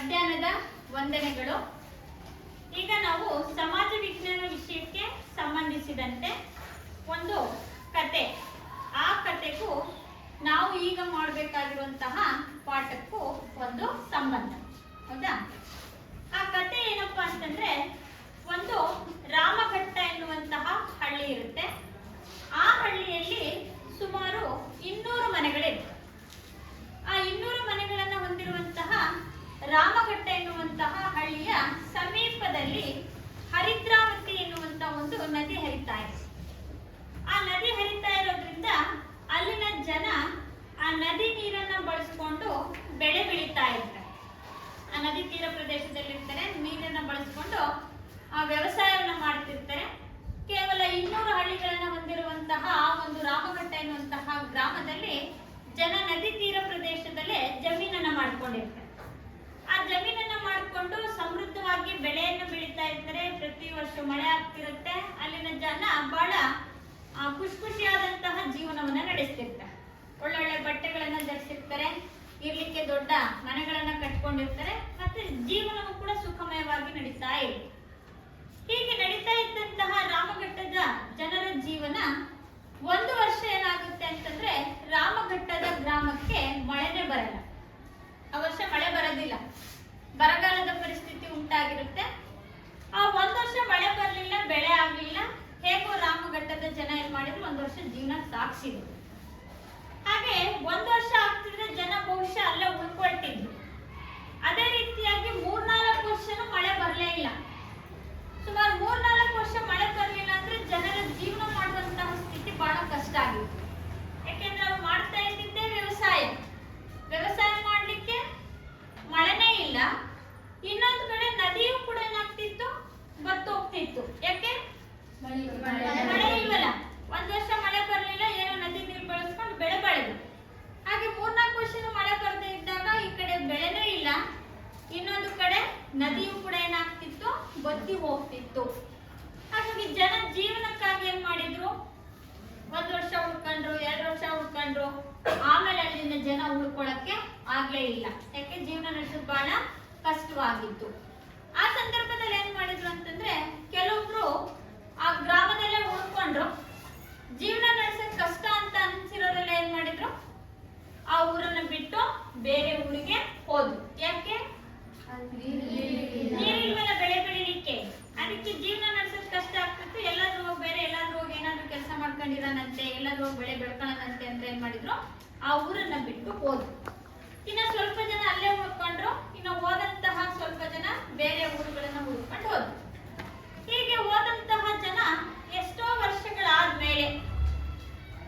ಮಧ್ಯಾಹ್ನದ ವಂದನೆಗಳು. ಈಗ ನಾವು ಸಮಾಜ ವಿಜ್ಞಾನ ವಿಷಯಕ್ಕೆ ಸಂಬಂಧಿಸಿದಂತೆ ಒಂದು ಕತೆ, ಆ ಕತೆಗೂ ನಾವು ಈಗ ಮಾಡಬೇಕಾಗಿರುವಂತಹ ಪಾಠಕ್ಕೂ ಒಂದು ಸಂಬಂಧ, ಹೌದಾ? ಆ ಕತೆ ಏನಪ್ಪಾ ಅಂತಂದ್ರೆ, ಒಂದು ರಾಮಘಟ್ಟ ಎನ್ನುವಂತಹ ಹಳ್ಳಿ ಇರುತ್ತೆ. ಆ ಹಳ್ಳಿಯಲ್ಲಿ ಸುಮಾರು 200 ಮನೆಗಳಿವೆ. ಆ 200 ಮನೆಗಳನ್ನು ಹೊಂದಿರುವಂತಹ ರಾಮಘಟ್ಟ ಎನ್ನುವಂತಹ ಹಳ್ಳಿಯ ಸಮೀಪದಲ್ಲಿ ಹರಿದ್ರಾವತಿ ಎನ್ನುವಂತಹ ಒಂದು ನದಿ ಹರಿತಾ ಇದೆ. ಆ ನದಿ ಹರಿತಾ ಇರೋದ್ರಿಂದ ಅಲ್ಲಿನ ಜನ ಆ ನದಿ ನೀರನ್ನ ಬಳಸ್ಕೊಂಡು ಬೆಳೆ ಬೆಳೀತಾ ಇರ್ತಾರೆ. ಆ ನದಿ ತೀರ ಪ್ರದೇಶದಲ್ಲಿ ಇರ್ತಾರೆ, ನೀರನ್ನ ಬಳಸ್ಕೊಂಡು ಆ ವ್ಯವಸಾಯವನ್ನ ಮಾಡ್ತಿರ್ತಾರೆ. ಕೇವಲ 200 ಹಳ್ಳಿಗಳನ್ನ ಹೊಂದಿರುವಂತಹ ಆ ಒಂದು ರಾಮಘಟ್ಟ ಎನ್ನುವಂತಹ ಗ್ರಾಮದಲ್ಲಿ ಜನ ನದಿ ತೀರ ಪ್ರದೇಶದಲ್ಲೇ ಜಮೀನನ್ನ ಮಾಡ್ಕೊಂಡಿರ್ತಾರೆ. ಆ ಜಮೀನನ್ನ ಮಾಡಿಕೊಂಡು ಸಮೃದ್ಧವಾಗಿ ಬೆಳೆಯನ್ನು ಬೆಳೀತಾ ಇರ್ತಾರೆ. ಪ್ರತಿ ವರ್ಷ ಮಳೆ ಆಗ್ತಿರುತ್ತೆ. ಅಲ್ಲಿನ ಜನ ಬಹಳ ಖುಷಿಯಾದಂತಹ ಜೀವನವನ್ನ ನಡೆಸ್ತಿರ್ತಾರೆ. ಒಳ್ಳೊಳ್ಳೆ ಬಟ್ಟೆಗಳನ್ನ ಧರಿಸಿರ್ತಾರೆ, ಇರ್ಲಿಕ್ಕೆ ದೊಡ್ಡ ಮನೆಗಳನ್ನ ಕಟ್ಕೊಂಡಿರ್ತಾರೆ, ಮತ್ತೆ ಜೀವನವೂ ಕೂಡ ಸುಖಮಯವಾಗಿ ನಡೀತಾ ಇದೆ. ಹೀಗೆ ನಡೀತಾ ಇದ್ದಂತಹ ರಾಮಘಟ್ಟದ ಜನರ ಜೀವನ ಒಂದು ವರ್ಷ ಏನಾಗುತ್ತೆ ಅಂತಂದ್ರೆ, ರಾಮಘಟ್ಟದ ಗ್ರಾಮಕ್ಕೆ ಮಳೆನೇ ಬರಲ್ಲ. ಆ ವರ್ಷ ಮಳೆ ಬರೋದಿಲ್ಲ, ಬರಗಾಲದ ಪರಿಸ್ಥಿತಿ ಉಂಟಾಗಿರುತ್ತೆ. ಆ ಒಂದು ವರ್ಷ ಮಳೆ ಬರಲಿಲ್ಲ, ಬೆಳೆ ಆಗ್ಲಿಲ್ಲ. ಹೇಗೋ ರಾಮಘಟ್ಟದ ಜನ ಏನ್ ಮಾಡಿದ್ರು, ಒಂದು ವರ್ಷ ಜೀವನ ಸಾಗಿಸಿದ್ರು. ಹಾಗೆ ಒಂದು ವರ್ಷ ಆಗ್ತಿದ್ರೆ ಜನ ಬಹುಶಃ ಅಲ್ಲೇ ಉಳ್ಕೊಳ್ತಿದ್ರು. ಅದೇ ರೀತಿಯಾಗಿ 3-4 ವರ್ಷನೂ ಮಳೆ ಬರಲೇ ಇಲ್ಲ. ಸುಮಾರು 3-4 ವರ್ಷ ಮಳೆ ಬರಲಿಲ್ಲ ಅಂದ್ರೆ ಜನರ ಜೀವನ ಮಾಡುವಂತಹ ಸ್ಥಿತಿ ಬಹಳ ಕಷ್ಟ ಆಗಿತ್ತು. ಯಾಕೆಂದ್ರೆ ಅವ್ರು ಮಾಡ್ತಾ ಇದ್ದಿದ್ದೇ ವ್ಯವಸಾಯ ಮಾಡ್ಲಿಕ್ಕೆ ಮಳೆನೇ ಇಲ್ಲ. ಇನ್ನೊಂದು ಕಡೆ ನದಿಯೂ ಕೂಡ ಏನಾಗ್ತಿತ್ತು, ಬತ್ತೋಗ್ತಿತ್ತು. ಯಾಕೆ? ಮಳೆ ಇಲ್ವಲ್ಲ. ಒಂದ್ ವರ್ಷ ಮಳೆ ಬರ್ಲಿಲ್ಲ, ಏನೋ ನದಿ ನೀರು ಬಳಸ್ಕೊಂಡು ಬೆಳೆ ಬೆಳೆದು. ಹಾಗೆ 3-4 ವರ್ಷನೂ ಮಳೆ ಬರದೇ ಇದ್ದಾಗ ಈ ಕಡೆ ಬೆಳೆನೂ ಇಲ್ಲ, ಇನ್ನೊಂದು ಕಡೆ ನದಿಯೂ ಕೂಡ ಏನಾಗ್ತಿತ್ತು, ಬತ್ತಿ ಹೋಗ್ತಿತ್ತು. ಹಾಗಾಗಿ ಜನ ಜೀವನಕ್ಕಾಗಿ ಏನ್ ಮಾಡಿದ್ರು, 1 ವರ್ಷ ಉಳ್ಕೊಂಡ್ರು, 2 ವರ್ಷ ಉಳ್ಕೊಂಡ್ರು. ಆಮೇಲೆ ಅಲ್ಲಿನ ಜನ ಉಳ್ಕೊಳಕ್ಕೆ ಆಗ್ಲೇ ಇಲ್ಲ. ಯಾಕೆ? ಜೀವನ ನಡೆಸೋದು ಬಹಳ ಕಷ್ಟವಾಗಿತ್ತು. ಆ ಸಂದರ್ಭದಲ್ಲಿ ಏನ್ ಮಾಡಿದ್ರು ಅಂತಂದ್ರೆ, ಕೆಲವೊಬ್ರು ಆ ಗ್ರಾಮದಲ್ಲೇ ಉಳ್ಕೊಂಡ್ರು. ಜೀವನ ನಡೆಸೋದು ಕಷ್ಟ ಅಂತ ಅನ್ಸಿರೋರೆಲ್ಲ ಏನ್ ಮಾಡಿದ್ರು, ಆ ಊರನ್ನ ಬಿಟ್ಟು ಬೇರೆ ಊರಿಗೆ ಹೋದ್ರು. ಯಾಕೆ? ನೀರಿಲ್ವಲ್ಲ ಬೆಳೆ ಬೆಳಿಲಿಕ್ಕೆ. ಅದಕ್ಕೆ ಜೀವನ ನಡೆಸೋದು ಕಷ್ಟ ಆಗ್ತಿತ್ತು. ಎಲ್ಲಾದ್ರೂ ಹೋಗಿ ಬೇರೆ ಎಲ್ಲಾದ್ರೂ ಹೋಗಿ ಏನಾದ್ರೂ ಕೆಲಸ ಮಾಡ್ಕೊಂಡಿರೋಣಂತೆ, ಎಲ್ಲಾದ್ರೂ ಹೋಗಿ ಬೆಳೆ ಬೆಳ್ಕೊಳ್ಳೋಣಂತೆ ಅಂತ ಏನ್ ಮಾಡಿದ್ರು, ಆ ಊರನ್ನ ಬಿಟ್ಟು ಹೋದ್ರು. ಇನ್ನ ಸ್ವಲ್ಪ ಜನ ಅಲ್ಲೇ ಉಳ್ಕೊಂಡ್ರು. ಇನ್ನು ಹೋದಂತಹ ಸ್ವಲ್ಪ ಜನ ಬೇರೆ ಊರುಗಳನ್ನ ಹುಡ್ಕೊಂಡು ಹೋದ್ರು. ಹೀಗೆ ಹೋದಂತಹ ಜನ ಎಷ್ಟೋ ವರ್ಷಗಳಾದ್ಮೇಲೆ,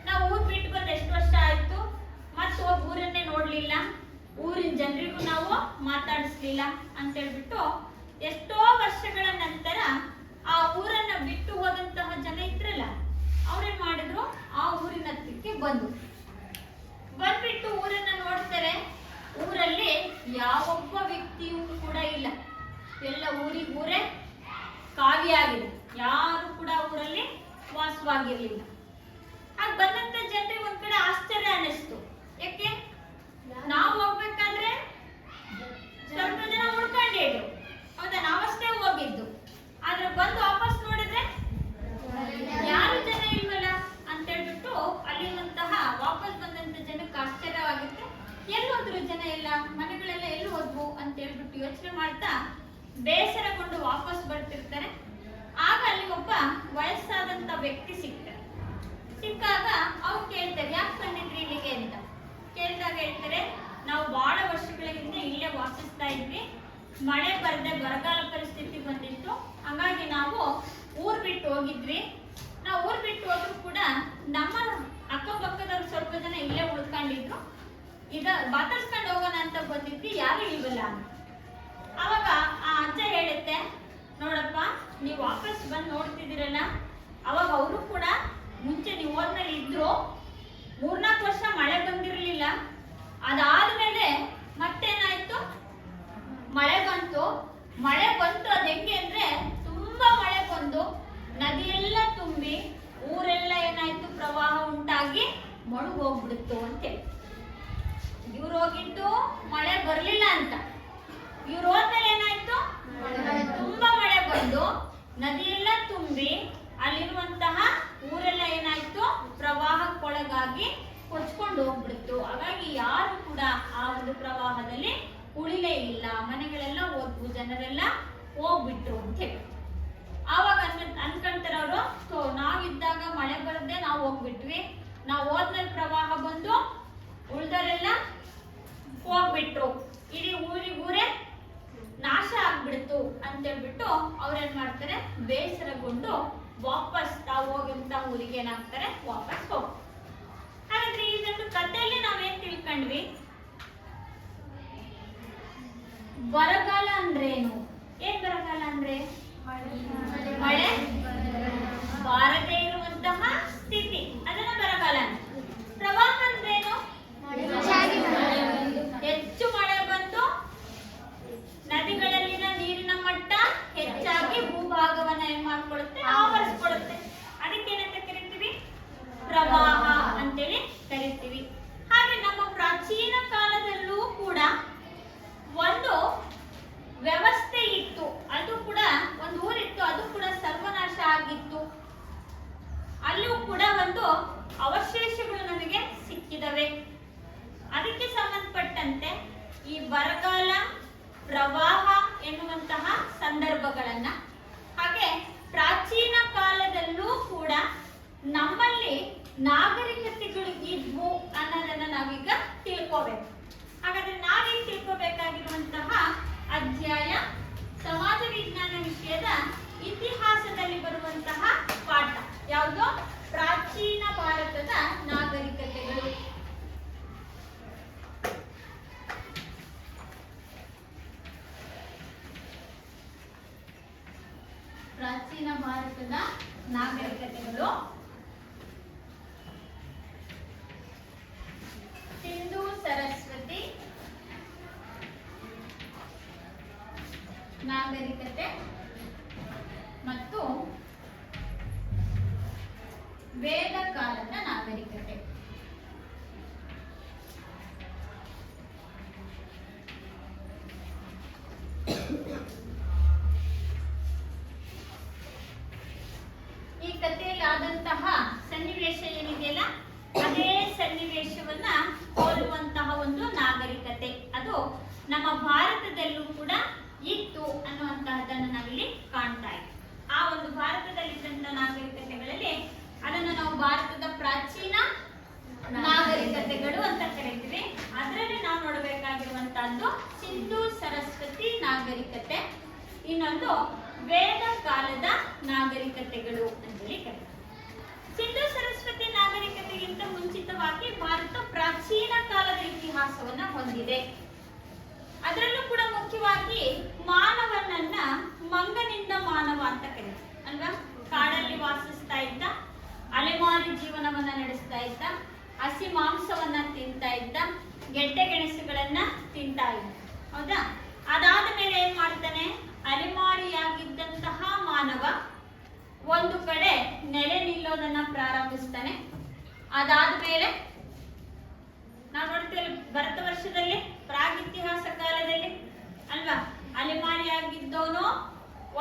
ನಾವು ಊರ್ ಬಿಟ್ಟು ಬಂದು ಎಷ್ಟು ವರ್ಷ ಆಯ್ತು, ಮತ್ತೆ ಹೋಗಿ ಊರನ್ನೇ ನೋಡ್ಲಿಲ್ಲ, ಊರಿನ ಜನರಿಗೂ ನಾವು ಮಾತಾಡಿಸ್ಲಿಲ್ಲ ಅಂತ ಹೇಳ್ಬಿಟ್ಟು ಎಷ್ಟೋ ವರ್ಷಗಳ ನಂತರ ಆ ಊರನ್ನ ಬಿಟ್ಟು ಹೋದಂತಹ ಜನ ಇದ್ರಲ್ಲ, ಅವ್ರೇನ್ ಮಾಡಿದ್ರು, ಆ ಊರಿನ ಹತ್ರಕ್ಕೆ ಬಂದ್ಬಿಟ್ಟು ಊರನ್ನ ನೋಡ್ತಾರೆ. ಊರಲ್ಲಿ ಯಾವೊಬ್ಬ ವ್ಯಕ್ತಿಯೂ ಕೂಡ ಇಲ್ಲ. ಎಲ್ಲ ಊರೇ ಖಾಲಿಯಾಗಿದೆ. ಯಾರು ಕೂಡ ಊರಲ್ಲಿ ವಾಸವಾಗಿರ್ಲಿಲ್ಲ. ಆಗ ಬಂದಂತ ಜನರಿಗೆ ಒಂದ್ ಕಡೆ ಆಶ್ಚರ್ಯ ಅನ್ನಿಸ್ತು. ಯಾಕೆ? ನಾವು ಹೋಗ್ಬೇಕಾದ್ರೆ ಸ್ವಲ್ಪ ಜನ ಉಳ್ಕೊಂಡಿದ್ರು, ಹೌದಾ? ನಾವಷ್ಟೇ ಹೋಗಿದ್ದು. ಆದ್ರೆ ಬಂದು ವಾಪಸ್ ನೋಡಿದ್ರೆ ಯಾರು ಜನ ಇಲ್ವಲ್ಲ ಅಂತ ಹೇಳ್ಬಿಟ್ಟು ಅಲ್ಲಿರುವಂತಹ ವಾಪಸ್ ಬಂದಂತ ಜನಕ್ಕೆ ಆಶ್ಚರ್ಯವಾಗಿತ್ತು. ಎಲ್ಲಿ ಹೋದ್ರು ಜನ ಎಲ್ಲ, ಮನೆಗಳೆಲ್ಲ ಎಲ್ಲಿ ಹೋದ್ವು ಅಂತ ಹೇಳ್ಬಿಟ್ಟು ಯೋಚನೆ ಮಾಡ್ತಾ ಬೇಸರಗೊಂಡು ವಾಪಸ್ ಬರ್ತಿರ್ತಾರೆ. ಆಗ ಅಲ್ಲಿ ಒಬ್ಬ ವಯಸ್ಸಾದಂತ ವ್ಯಕ್ತಿ ಸಿಕ್ಕಾಗ ಅವ್ರು ಕೇಳ್ತಾರೆ, ಯಾಕೆ ಬಂದಿದ್ರಿ ಇಲ್ಲಿಗೆ ಅಂತ ಕೇಳಿದಾಗ ಹೇಳ್ತಾರೆ, ನಾವು ಬಹಳ ವರ್ಷಗಳ ಹಿಂದೆ ಇಲ್ಲೇ ವಾಸಿಸ್ತಾ ಇದ್ವಿ. ಮಳೆ ಬರದೆ ಬರಗಾಲ ಪರಿಸ್ಥಿತಿ ಬಂದಿತ್ತು. ಹಾಗಾಗಿ ನಾವು ಊರ್ ಬಿಟ್ಟು ಹೋಗಿದ್ವಿ. ನಾವು ಊರ್ ಬಿಟ್ಟು ಹೋದ್ರು ಕೂಡ ನಮ್ಮ ಅಕ್ಕಪಕ್ಕದವ್ರು ಸ್ವಲ್ಪ ಜನ ಇಲ್ಲೇ ಉಳ್ಕೊಂಡಿದ್ರು. ಈಗ ಮಾತಾಡ್ಸ್ಕೊಂಡು ಹೋಗೋಣ ಅಂತ ಬಂದಿದ್ವಿ, ಯಾರು ಇಲ್ವಲ್ಲ. ಅವಾಗ ಆ ಅಜ್ಜ ಹೇಳುತ್ತೆ, ನೋಡಪ್ಪ, ನೀವು ವಾಪಸ್ ಬಂದು ನೋಡ್ತಿದ್ದೀರಲ್ಲ, ಅವಾಗ ಅವರು ಕೂಡ ಮುಂಚೆ ನೀವು ಹೋದ್ಮೇಲೆ ಇದ್ರು. 3-4 ವರ್ಷ ಮಳೆ ಬಂದಿರಲಿಲ್ಲ. ಅದಾದ್ಮೇಲೆ ಮತ್ತೇನಾಯ್ತು, ಮಳೆ ಬಂತು. ಅದ್ ಹೆಂಗೆ ಅಂದ್ರೆ, ತುಂಬಾ ಮಳೆ ಬಂದು ನದಿಯೆಲ್ಲ ತುಂಬಿ ಊರೆಲ್ಲ ಏನಾಯ್ತು, ಪ್ರವಾಹ ಉಂಟಾಗಿ ಮಳುಗ್ ಹೋಗ್ಬಿಡುತ್ತು ಅಂತೇಳಿ. ಇವ್ರು ಹೋಗಿದ್ದು ಮಳೆ ಬರ್ಲಿಲ್ಲ ಅಂತ, ಇವ್ರು ಜನರೆಲ್ಲ ಹೋಗ್ಬಿಟ್ರು ಅಂತ ಹೇಳಿ. ಆವಾಗ ಅನ್ಕೊಂತಾರೆ ಅವರು, ಸೊ ನಾವಿದ್ದಾಗ ಮಳೆ ಬರದೆ ನಾವು ಹೋಗ್ಬಿಟ್ವಿ, ನಾವು ಹೋದ್ಮೇಲೆ ಪ್ರವಾಹ ಬಂದು ಉಳ್ದರೆಲ್ಲ ಹೋಗ್ಬಿಟ್ರು, ಇಡೀ ಊರೇ ನಾಶ ಆಗ್ಬಿಡ್ತು ಅಂತ ಹೇಳ್ಬಿಟ್ಟು ಅವ್ರೇನ್ ಮಾಡ್ತಾರೆ, ಬೇಸರಗೊಂಡು ವಾಪಸ್ ತಾವು ಹೋಗಂತ ಊರಿಗೆ ಏನಾಗ್ತಾರೆ, ವಾಪಸ್ ಹೋಗ್ತಾರೆ. ಹಾಗಾದ್ರೆ ಇದೊಂದು ಕಥೆಯಲ್ಲಿ ನಾವೇನ್ ತಿಳ್ಕೊಂಡ್ವಿ, ಬರಗಾಲ ಅಂದ್ರೇನು? ಏನ್ ಬರಗಾಲ ಅಂದ್ರೆ ಮಳೆ ಬಾರದೇ ಇರುವಂತಹ ಸ್ಥಿತಿ, ಅದನ್ನ ಬರಗಾಲ ಅಂತ. ಪ್ರವಾಹ ಅಂದ್ರೇನು? ಹೆಚ್ಚು ಮಳೆ ಬಂದು ನದಿಗಳಲ್ಲಿನ ನೀರಿನ ಮಟ್ಟ ಹೆಚ್ಚಾಗಿ ಭೂಭಾಗವನ್ನ ಏನ್ ಮಾಡ್ಕೊಳ್ಳುತ್ತೆ, ಆವರಿಸ್ಕೊಳ್ಳುತ್ತೆ. ಅದಕ್ಕೇನಂತ ಕರಿತೀವಿ, ಪ್ರವಾಹ ಅಂತೇಳಿ ಕರಿತೀವಿ. ಹಾಗೆ ನಮ್ಮ ಪ್ರಾಚೀನ ಕಾಲದಲ್ಲೂ ಕೂಡ ಒಂದು ವ್ಯವಸ್ಥೆ ಇತ್ತು, ಅದು ಕೂಡ ಒಂದು ಊರಿತ್ತು, ಅದು ಕೂಡ ಸರ್ವನಾಶ ಆಗಿತ್ತು. ಅಲ್ಲೂ ಕೂಡ ಒಂದು ಅವಶೇಷಗಳು ನಮಗೆ ಸಿಕ್ಕಿದವೆ. ಅದಕ್ಕೆ ಸಂಬಂಧಪಟ್ಟಂತೆ ಈ ಬರಗಾಲ, ಪ್ರವಾಹ ಎನ್ನುವಂತಹ ಸಂದರ್ಭಗಳನ್ನ, ಹಾಗೆ ಪ್ರಾಚೀನ ಕಾಲದಲ್ಲೂ ಕೂಡ ನಮ್ಮಲ್ಲಿ ನಾಗರಿಕತೆಗಳು ಇದ್ವು ಅನ್ನೋದನ್ನ ನಾವೀಗ ತಿಳ್ಕೋಬೇಕು. ಹಾಗಾದ್ರೆ ನಾವೀಗ ತಿಳ್ಕೋಬೇಕಾಗಿರುವಂತಹ ಅಧ್ಯಾಯ ಸಮಾಜ ವಿಜ್ಞಾನ ವಿಷಯದ ಇತಿಹಾಸದಲ್ಲಿ ಬರುವಂತಹ ಪಾಠ ಯಾವುದು? ಪ್ರಾಚೀನ ಭಾರತದ ನಾಗರಿಕತೆಗಳು. ಪ್ರಾಚೀನ ಭಾರತದ ನಾಗರಿಕತೆಗಳು. ಸಿಂಧೂ ಸರಸ್ವತಿ ನಾಗರಿಕತೆ ಮತ್ತು ವೇದ ಕಾಲದ ನಾಗರಿಕತೆ. ಈ ಕಥೆಯಲ್ಲಿ ಆದಂತಹ ಸನ್ನಿವೇಶ ಏನಿದೆಯಲ್ಲ, ಅದೇ ಸನ್ನಿವೇಶವನ್ನ ಹೋಲುವಂತಹ ಒಂದು ನಾಗರಿಕತೆ ಅದು ನಮ್ಮ ಭಾರತದಲ್ಲೂ ಕೂಡ ಇತ್ತು ಅನ್ನುವಂತಹದನ್ನು ನಾವಿಲ್ಲಿ ಕಾಣ್ತಾ ಇದ್ದೀವಿ. ಆ ಒಂದು ಭಾರತದಲ್ಲಿದ್ದಂತಹ ನಾಗರಿಕತೆಗಳಲ್ಲಿ ಅದನ್ನು ನಾವು ಭಾರತದ ಪ್ರಾಚೀನ ನಾಗರಿಕತೆಗಳು ಅಂತ ಕರೀತೀವಿ. ಅದರಲ್ಲಿ ನಾವು ನೋಡಬೇಕಾಗಿರುವಂತಹದ್ದು ಸಿಂಧೂ ಸರಸ್ವತಿ ನಾಗರಿಕತೆ, ಇನ್ನೊಂದು ವೇದ ಕಾಲದ ನಾಗರಿಕತೆಗಳು ಅಂತೇಳಿ ಕರೀತೀವಿ. ಸಿಂಧೂ ಸರಸ್ವತಿ ನಾಗರಿಕತೆಗಿಂತ ಮುಂಚಿತವಾಗಿ ಭಾರತ ಪ್ರಾಚೀನ ಕಾಲದ ಇತಿಹಾಸವನ್ನ ಹೊಂದಿದೆ. ಅದರಲ್ಲೂ ಕೂಡ ಮುಖ್ಯವಾಗಿ ಮಾನವನನ್ನ ಮಂಗನಿಂದ ಮಾನವ ಅಂತ ಕರೀತೀವಿ ಅಲ್ವಾ. ಕಾಡಲ್ಲಿ ವಾಸಿಸ್ತಾ ಇದ್ದ, ಅಲೆಮಾರಿ ಜೀವನವನ್ನ ನಡೆಸ್ತಾ ಇದ್ದ, ಹಸಿ ಮಾಂಸವನ್ನ ತಿಂತಾ ಇದ್ದ, ಗೆಡ್ಡೆ ಗೆಣಸುಗಳನ್ನ ತಿಂತಾ ಇದ್ದ, ಹೌದಾ. ಅದಾದ ಮೇಲೆ ಏನ್ ಮಾಡ್ತಾನೆ, ಅಲೆಮಾರಿಯಾಗಿದ್ದಂತಹ ಮಾನವ ಒಂದು ಕಡೆ ನೆಲೆ ನಿಲ್ಲೋದನ್ನ ಪ್ರಾರಂಭಿಸ್ತಾನೆ. ಅದಾದ ಮೇಲೆ ನಾವು ನೋಡ್ತೇವೆ ಭರತ ವರ್ಷದಲ್ಲಿ, ಪ್ರಾಗಿತಿಹಾಸ ಕಾಲದಲ್ಲಿ ಅಲ್ವಾ, ಅಲೆಮಾರಿಯಾಗಿದ್ದವನು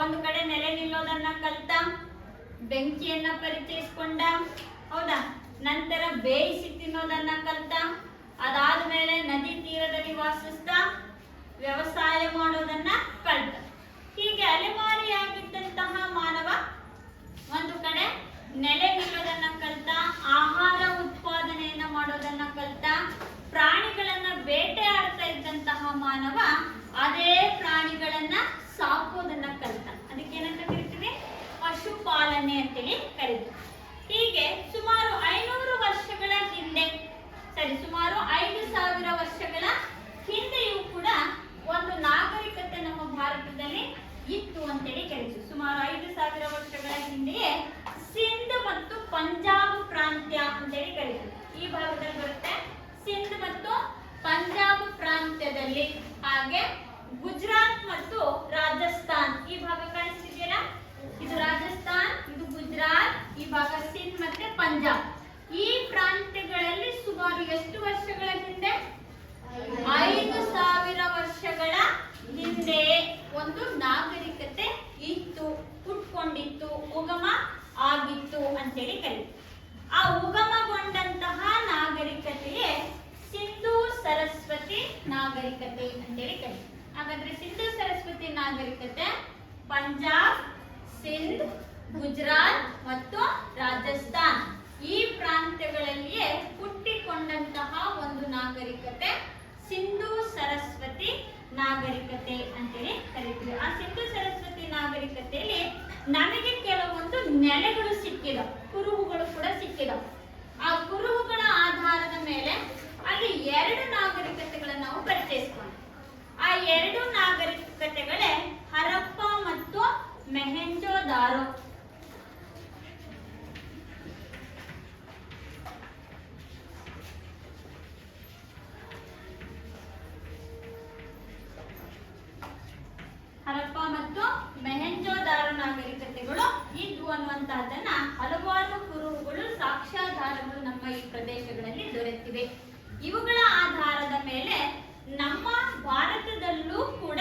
ಒಂದು ಕಡೆ ನೆಲೆ ನಿಲ್ಲೋದನ್ನ ಕಲ್ತ, ಬೆಂಕಿಯನ್ನ ಪರಿಚಯಿಸ್ಕೊಂಡ, ಹೌದಾ. ನಂತರ ಬೇಯಿಸಿ ತಿನ್ನೋದನ್ನ ಕಲ್ತ, ಅದಾದ್ಮೇಲೆ ನದಿ ತೀರದಲ್ಲಿ ವಾಸಿಸ್ತಾ ವ್ಯವಸಾಯ ಮಾಡೋದನ್ನ ಕಲ್ತ. ಹೀಗೆ ಅಲೆಮಾರಿಯಾಗಿದ್ದಂತಹ ಮಾನವ ಒಂದು ಕಡೆ ನೆಲೆ ನಿಲ್ಲೋದನ್ನ ಕಲ್ತ, ಆಹಾರ ಉತ್ಪಾದನೆಯನ್ನ ಮಾಡೋದನ್ನ ಕಲ್ತ, ಪ್ರಾಣಿಗಳನ್ನ ಬೇಟೆಯಾಡ್ತಾ ಇದ್ದಂತಹ ಮಾನವ ಅದೇ ಪ್ರಾಣಿಗಳನ್ನ ಸಾಕೋದನ್ನ ಕಲ್ತ. ಅದಕ್ಕೇನಂತ ಕರಿತೀವಿ, ಪಶುಪಾಲನೆ ಅಂತೇಳಿ ಕರೀತೀವಿ. ಹೀಗೆ ಸುಮಾರು 500 ವರ್ಷಗಳ ಹಿಂದೆ, ಸುಮಾರು 5000 ವರ್ಷಗಳ ಹಿಂದೆಯೂ ಕೂಡ ಒಂದು ನಾಗರಿಕತೆ ನಮ್ಮ ಭಾರತದಲ್ಲಿ ಇತ್ತು ಅಂತೇಳಿ ಕರೀತೀವಿ. ಸುಮಾರು 5000 ವರ್ಷಗಳ ಹಿಂದೆಯೇ ಸಿಂಧ್ ಮತ್ತು ಪಂಜಾಬ್ ಪ್ರಾಂತ್ಯ ಅಂತೇಳಿ ಕರೀತೀವಿ. ಈ ಭಾಗದಲ್ಲಿ ಬರುತ್ತೆ ಸಿಂಧ್ ಮತ್ತು ಪಂಜಾಬ್ ಪ್ರಾಂತ್ಯದಲ್ಲಿ, ಹಾಗೆ ಗುಜರಾತ್ ಮತ್ತು ರಾಜಸ್ಥಾನ್ ಈ ಭಾಗ ಕಾಣಿಸ್ತಿದೆಯಲ್ಲ, ಇದು ರಾಜಸ್ಥಾನ್, ಇದು ಗುಜರಾತ್, ಈ ಭಾಗ ಸಿಂಧ್ ಮತ್ತೆ ಪಂಜಾಬ್. ಈ ಪ್ರಾಂತ್ಯಗಳಲ್ಲಿ ಸುಮಾರು ಎಷ್ಟು ವರ್ಷಗಳ ಹಿಂದೆ, 5000 ವರ್ಷಗಳ ಹಿಂದೆ ಒಂದು ನಾಗರಿಕತೆ ಇತ್ತು, ಹುಟ್ಕೊಂಡಿತ್ತು, ಉಗಮ ಆಗಿತ್ತು ಅಂತೇಳಿ ಕರೀತೀವಿ. ಆ ಉಗಮಗೊಂಡಂತಹ ನಾಗರಿಕತೆಯೇ ಸಿಂಧೂ ಸರಸ್ವತಿ ನಾಗರಿಕತೆ ಅಂತೇಳಿ ಕರೀತೀವಿ. ಹಾಗಾದ್ರೆ ಸಿಂಧು ಸರಸ್ವತಿ ನಾಗರಿಕತೆ ಪಂಜಾಬ್, ಸಿಂಧ್, ಗುಜರಾತ್ ಮತ್ತು ರಾಜಸ್ಥಾನ್ ಈ ಪ್ರಾಂತ್ಯಗಳಲ್ಲಿಯೇ ಹುಟ್ಟಿಕೊಂಡಂತಹ ಒಂದು ನಾಗರಿಕತೆ ಸಿಂಧು ಸರಸ್ವತಿ ನಾಗರಿಕತೆ ಅಂತೇಳಿ ಕರಿತೀವಿ. ಆ ಸಿಂಧು ಸರಸ್ವತಿ ನಾಗರಿಕತೆಯಲ್ಲಿ ನಮಗೆ ಕೆಲವೊಂದು ನೆಲೆಗಳು ಸಿಕ್ಕಿದವು, ಕುರುಹುಗಳು ಕೂಡ ಸಿಕ್ಕಿದವು. ಆ ಕುರುಹುಗಳ ಆಧಾರದ ಮೇಲೆ ಅಲ್ಲಿ 2 ನಾಗರಿಕತೆಗಳನ್ನು ನಾವು ಪರಿಚಯಿಸ್ಕೊಂಡು, ಆ 2 ನಾಗರಿಕತೆಗಳೇ ಹರಪ್ಪ ಮತ್ತು ಮೆಹೆಂಜೋದಾರೋ. ಹರಪ್ಪ ಮತ್ತು ಮೆಹೆಂಜೋದಾರೋ ನಾಗರಿಕತೆಗಳು ಇದ್ವು ಅನ್ನುವಂತಹದನ್ನ ಹಲವಾರು ಕುರುಹುಗಳು, ಸಾಕ್ಷ್ಯಾಧಾರಗಳು ನಮ್ಮ ಈ ಪ್ರದೇಶಗಳಲ್ಲಿ ದೊರೆತಿವೆ. ಇವುಗಳ ಆಧಾರದ ಮೇಲೆ ನಮ್ಮ ಭಾರತದಲ್ಲೂ ಕೂಡ